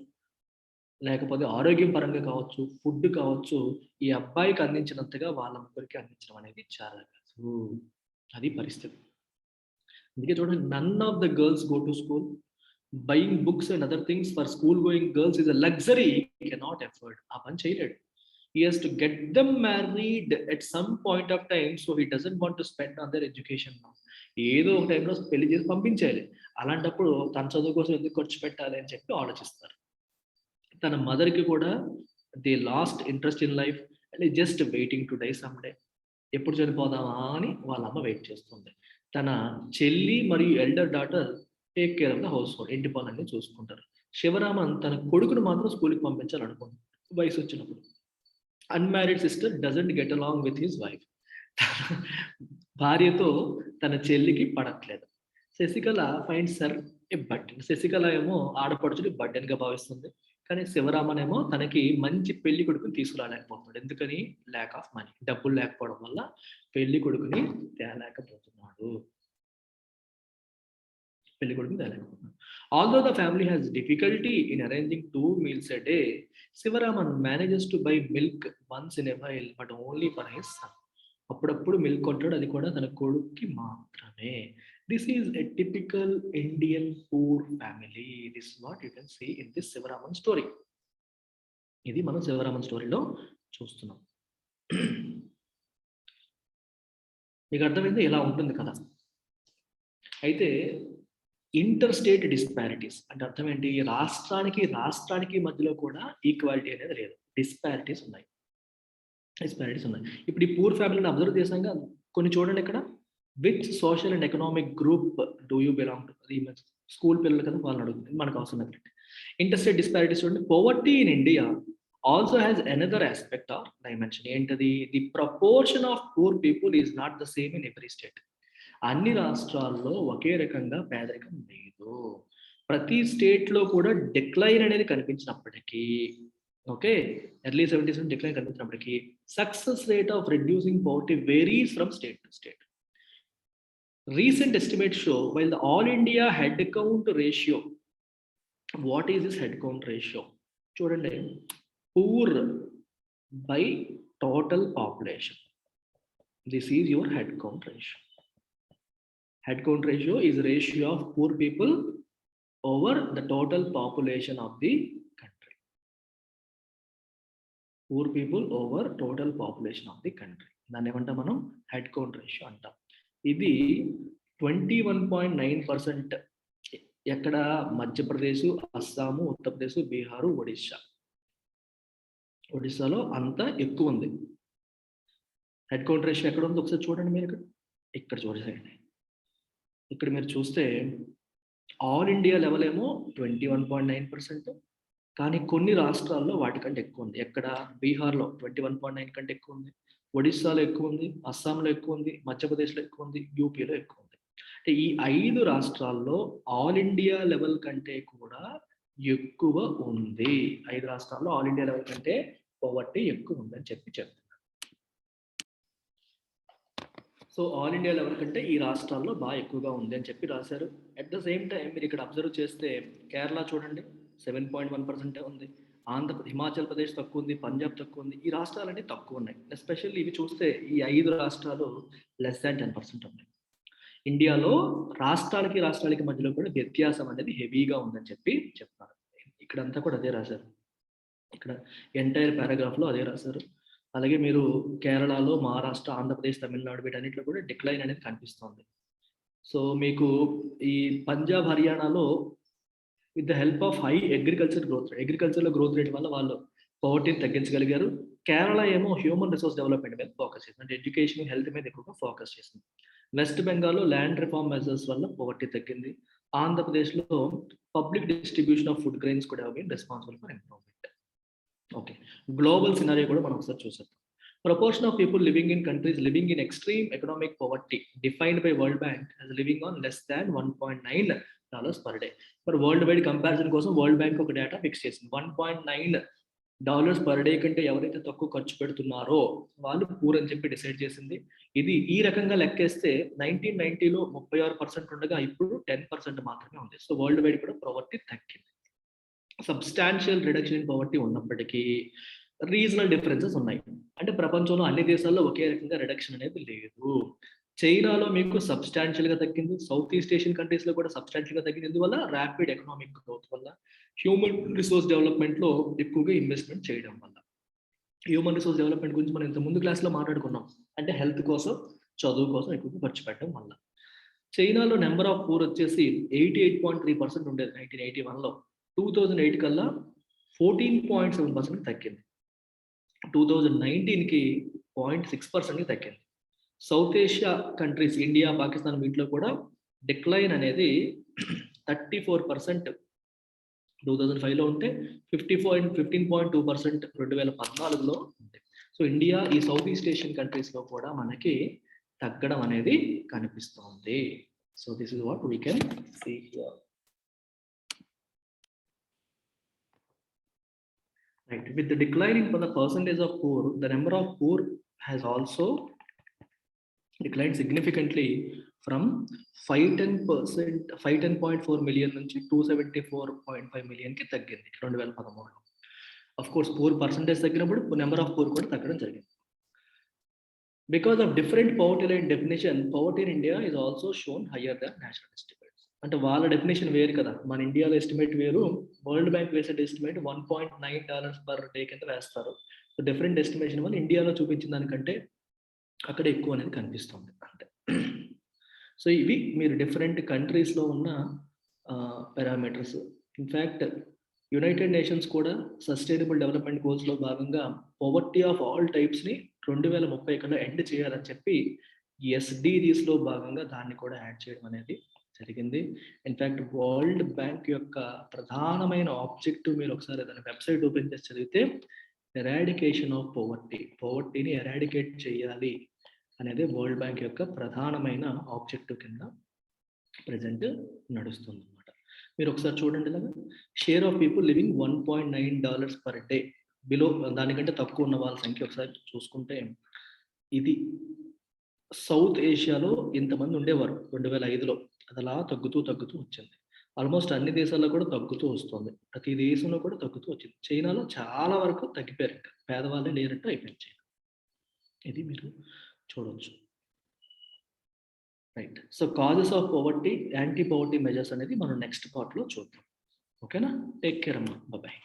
లేకపోతే ఆరోగ్యం పరంగా కావచ్చు, ఫుడ్ కావచ్చు, ఈ అబ్బాయికి అందించినంతగా వాళ్ళ 3కి అందించడం అనేది చాలా కాదు. అది పరిస్థితి. అందుకే చూడండి, none of the girls go to school. Buying books and other things for school going girls is a luxury he cannot afford. ఆ పని చేయలేడు. He has to get them married at some point of time, so he doesn't want to spend on their education now. ఏదో ఒక టైంలో పెళ్లి చేసి పంపించాలి. అలాంటప్పుడు తన చదువు కోసం ఎందుకు ఖర్చు పెట్టాలి అని చెప్పి ఆలోచిస్తారు. తన మదర్కి కూడా the lost interest in life and just waiting to die some day. ఎప్పుడు చనిపోదామా అని వాళ్ళ అమ్మ వెయిట్ చేస్తుంది. తన చెల్లి మరియు elder daughter take care of the house hold, ఇంటి పనులన్నీ చూసుకుంటారు. శివరామన్ తన కొడుకును మాత్రం స్కూల్కి పంపించాలనుకుంది వయసు వచ్చినప్పుడు. Unmarried sister doesn't get along with his wife. భార్యతో తన చెల్లికి పడట్లేదు. శశికళ ఫైండ్స్ హర్ ఏ బర్డెన్. శశికళ ఏమో ఆడపడుచుని బర్డెన్ గా భావిస్తుంది, కానీ శివరామన్ ఏమో తనకి మంచి పెళ్లి కొడుకుని తీసుకురాలేకపోతున్నాడు. ఎందుకని? Lack of money. డబ్బులు లేకపోవడం వల్ల పెళ్లి కొడుకుని తేలేకపోతున్నాడు. Although the family has difficulty in arranging 2 meals a day, Sivaraman manages to buy milk once in a while, but only for his son. అప్పుడప్పుడు మిల్క్ కొంటాడు, అది కూడా తన కొడుక్కి మాత్రమే. This is a typical Indian poor family. This what you can see in this Shivaraman story. ఇది మనం శివరామన్ స్టోరీలో చూస్తున్నాం. మీకు అర్థమైంది ఎలా ఉంటుంది కదా. అయితే ఇంటర్ స్టేట్ డిస్పారిటీస్ అంటే అర్థం ఏంటి? రాష్ట్రానికి మధ్యలో కూడా ఈక్వాలిటీ అనేది లేదు, డిస్పారిటీస్ ఉన్నాయి. ఇప్పుడు ఈ పూర్ ఫ్యామిలీని అబ్జర్వ్ చేసాక కొన్ని చూడండి ఇక్కడ. Which social and economic group do you belong to? అది స్కూల్ పిల్లలు కదా, వాళ్ళని అడుగుతుంది, మనకు అవసరం లేదు. ఇంటర్ స్టేట్ డిస్పారిటీస్ చూడండి. Poverty in India also has another aspect or dimension. ఏంటది? The proportion of poor people is not the same in every state. అన్ని రాష్ట్రాల్లో ఒకే రకంగా పేదరికం లేదు. ప్రతి స్టేట్ లో కూడా డిక్లైన్ అనేది కనిపించినప్పటికీ, ఓకే, ఎర్లీ 70s డిక్లైన్ కనిపించినప్పటికీ success rate of reducing poverty varies from state to state. Recent estimates show while the all India head count ratio, what is this head count ratio? చూడండి, poor by total population. This is your head count ratio. Head count ratio is ratio of poor people over the total population of the country. Poor people over total population of the country. దాన్ని ఏమంటాం మనం? Head count ratio అంటాం. ఇది 21.9%. ఎక్కడ? మధ్యప్రదేశ్, అస్సాము, ఉత్తరప్రదేశ్, బీహారు, ఒడిస్సాలో అంత ఎక్కువ ఉంది. Head count ratio ఎక్కడ ఉంది ఒకసారి చూడండి. మీరు ఇక్కడ చూడండి. ఇక్కడ మీరు చూస్తే ఆల్ ఇండియా లెవెల్ ఏమో 21.9%, కానీ కొన్ని రాష్ట్రాల్లో వాటికంటే ఎక్కువ ఉంది. ఎక్కడ? బీహార్లో 21.9 కంటే ఎక్కువ ఉంది, ఒడిస్సాలో ఎక్కువ ఉంది, అస్సాంలో ఎక్కువ ఉంది, మధ్యప్రదేశ్లో ఎక్కువ ఉంది, యూపీలో ఎక్కువ ఉంది. అంటే ఈ 5 రాష్ట్రాల్లో ఆల్ ఇండియా లెవెల్ కంటే కూడా ఎక్కువ ఉంది. 5 రాష్ట్రాల్లో ఆల్ ఇండియా లెవెల్ కంటే పవర్టీ ఎక్కువ ఉందని చెప్తున్నారు. సో ఆల్ ఇండియా లెవెల్ కంటే ఈ రాష్ట్రాల్లో బాగా ఎక్కువగా ఉంది అని చెప్పి రాశారు. అట్ ద సేమ్ టైం మీరు ఇక్కడ అబ్జర్వ్ చేస్తే కేరళ చూడండి 7.1% ఉంది, హిమాచల్ ప్రదేశ్ తక్కువ ఉంది, పంజాబ్ తక్కువ ఉంది. ఈ రాష్ట్రాలన్నీ తక్కువ ఉన్నాయి. ఎస్పెషల్లీ ఇవి చూస్తే ఈ 5 రాష్ట్రాలు లెస్ దాన్ 10% ఉన్నాయి. ఇండియాలో రాష్ట్రాలకి మధ్యలో కూడా వ్యత్యాసం అనేది హెవీగా ఉందని చెప్పి చెప్తారు. ఇక్కడంతా కూడా అదే రాశారు. ఇక్కడ ఎంటైర్ పారాగ్రాఫ్ లో అదే రాశారు. అలాగే మీరు కేరళలో, మహారాష్ట్ర, ఆంధ్రప్రదేశ్, తమిళనాడు వీటన్నిటిలో కూడా డిక్లైన్ అనేది కనిపిస్తుంది. సో మీకు ఈ పంజాబ్, హర్యానాలో with the help of high అగ్రికల్చర్లో గ్రోత్ రేట్ వల్ల వాళ్ళు పవర్టీని తగ్గించగలిగారు. కేరళ ఏమో హ్యూమన్ రిసోర్స్ డెవలప్మెంట్ మీద ఫోకస్ చేసింది, అంటే ఎడ్యుకేషన్, హెల్త్ మీద ఎక్కువగా ఫోకస్ చేసింది. వెస్ట్ బెంగాల్లో ల్యాండ్ రిఫార్మ్ మెజర్స్ వల్ల పవర్టీ తగ్గింది. ఆంధ్రప్రదేశ్లో public distribution of food grains కూడా been responsible for improvement. Okay, global scenario కూడా మనం ఒకసారి చూసేద్దాం. Proportion of people living in countries living in extreme economic poverty defined by World Bank as living on less than $1.9 per day. For worldwide comparison కోసం world bank ఒక data fix చేసింది. $1.9 per day కంటే ఎవరైతే తక్కువ ఖర్చు పెడుతున్నారో వాళ్ళు poor అని చెప్పి డిసైడ్ చేసింది. ఇది ఈ రకంగా లెక్కేస్తే 1990లో 36% ఉండగా ఇప్పుడు 10% మాత్రమే ఉంది. సో వరల్డ్ వైడ్ కూడా పవర్టీ తగ్గింది. సబ్స్టాన్షియల్ రిడక్షన్ ఇన్ పవర్టీ ఉన్నప్పటికీ రీజనల్ డిఫరెన్సెస్ ఉన్నాయి. అంటే ప్రపంచంలో అన్ని దేశాల్లో ఒకే రకంగా రిడక్షన్ అనేది లేదు. చైనాలో మీకు సబ్స్టాన్షియల్ గా తగ్గింది, సౌత్ ఈస్ట్ ఏషియన్ కంట్రీస్ లో కూడా సబ్స్టాన్షియల్ గా తగ్గింది. ఎందువల్ల? ర్యాపిడ్ ఎకనామిక్ గ్రోత్ వల్ల, హ్యూమన్ రిసోర్స్ డెవలప్మెంట్ లో ఎక్కువగా ఇన్వెస్ట్మెంట్ చేయడం వల్ల. హ్యూమన్ రిసోర్స్ డెవలప్మెంట్ గురించి మనం ఇంత ముందు క్లాస్ లో మాట్లాడుకున్నాం. అంటే హెల్త్ కోసం, చదువు కోసం ఎక్కువగా ఖర్చు పెట్టడం వల్ల. చైనాలో నెంబర్ ఆఫ్ పూర్ వచ్చేసి 88.3% ఉండేది 1981లో. 2008 కల్లా 14.7% తగ్గింది. 2019కి 0.6% తగ్గింది. South Asia countries, India, Pakistan వీటిలో కూడా డిక్లైన్ అనేది 34% 2005లో ఉంటే 15.2% 2014లో ఉంది. సో ఇండియా, ఈ సౌత్ ఈస్ట్ ఏషియన్ కంట్రీస్ లో కూడా మనకి తగ్గడం అనేది కనిపిస్తోంది. So this is what we can see here. Right. With the declining for the percentage of poor, the number of poor has also declined significantly from 510.4 million నుంచి 274.5 మిలియన్కి తగ్గింది 2013లో. Of course poor percentage తగ్గినప్పుడు number of poor కూడా తగ్గడం జరిగింది. Because of different poverty line definition, poverty in India is also shown higher than national estimates. అంటే వాళ్ళ definition వేరు కదా, మన ఇండియాలో ఎస్టిమేట్ వేరు, వరల్డ్ బ్యాంక్ వేసే ఎస్టిమేట్ $1.9 పర్ డే కింద వేస్తారు. సో డిఫరెంట్ ఎస్టిమేషన్ వల్ల ఇండియాలో చూపించిన దానికంటే అక్కడ ఎక్కువ అనేది కనిపిస్తుంది అంటే. సో ఇవి మీరు డిఫరెంట్ కంట్రీస్లో ఉన్న పారామీటర్స్. ఇన్ఫ్యాక్ట్ యునైటెడ్ నేషన్స్ కూడా సస్టైనబుల్ డెవలప్మెంట్ గోల్స్లో భాగంగా పవర్టీ ఆఫ్ ఆల్ టైప్స్ని 2030 కల్లా ఎండ్ చేయాలని చెప్పి ఎస్డిజీస్లో భాగంగా దాన్ని కూడా యాడ్ చేయడం అనేది జరిగింది. ఇన్ఫ్యాక్ట్ వరల్డ్ బ్యాంక్ యొక్క ప్రధానమైన ఆబ్జెక్టివ్ మీరు ఒకసారి దాని వెబ్సైట్ ఓపెన్ చేసి చదివితే ఎరాడికేషన్ ఆఫ్ పవర్టీని ఎరాడికేట్ చేయాలి అనేది వరల్డ్ బ్యాంక్ యొక్క ప్రధానమైన ఆబ్జెక్టివ్ కింద ప్రజెంట్ నడుస్తుంది అనమాట. మీరు ఒకసారి చూడండి, ఇలాగా share of people living $1.9 per day below, దానికంటే తక్కువ ఉన్న వాళ్ళ సంఖ్య ఒకసారి చూసుకుంటే, ఇది సౌత్ ఏషియాలో ఇంతమంది ఉండేవారు 2005లో, అది అలా తగ్గుతూ వచ్చింది. ఆల్మోస్ట్ అన్ని దేశాల్లో కూడా తగ్గుతూ వస్తుంది, ప్రతి దేశంలో కూడా తగ్గుతూ వచ్చింది. చైనాలో చాలా వరకు తగ్గిపోయారు, పేదవాళ్ళే లేనట్టు అయిపోయింది చైనా. ఇది మీరు చూడవచ్చు. Right. So causes of poverty, anti poverty measures అనేది మనం నెక్స్ట్ పార్ట్లో చూద్దాం. ఓకేనా? టేక్ కేర్ అమ్మా, బాయ్.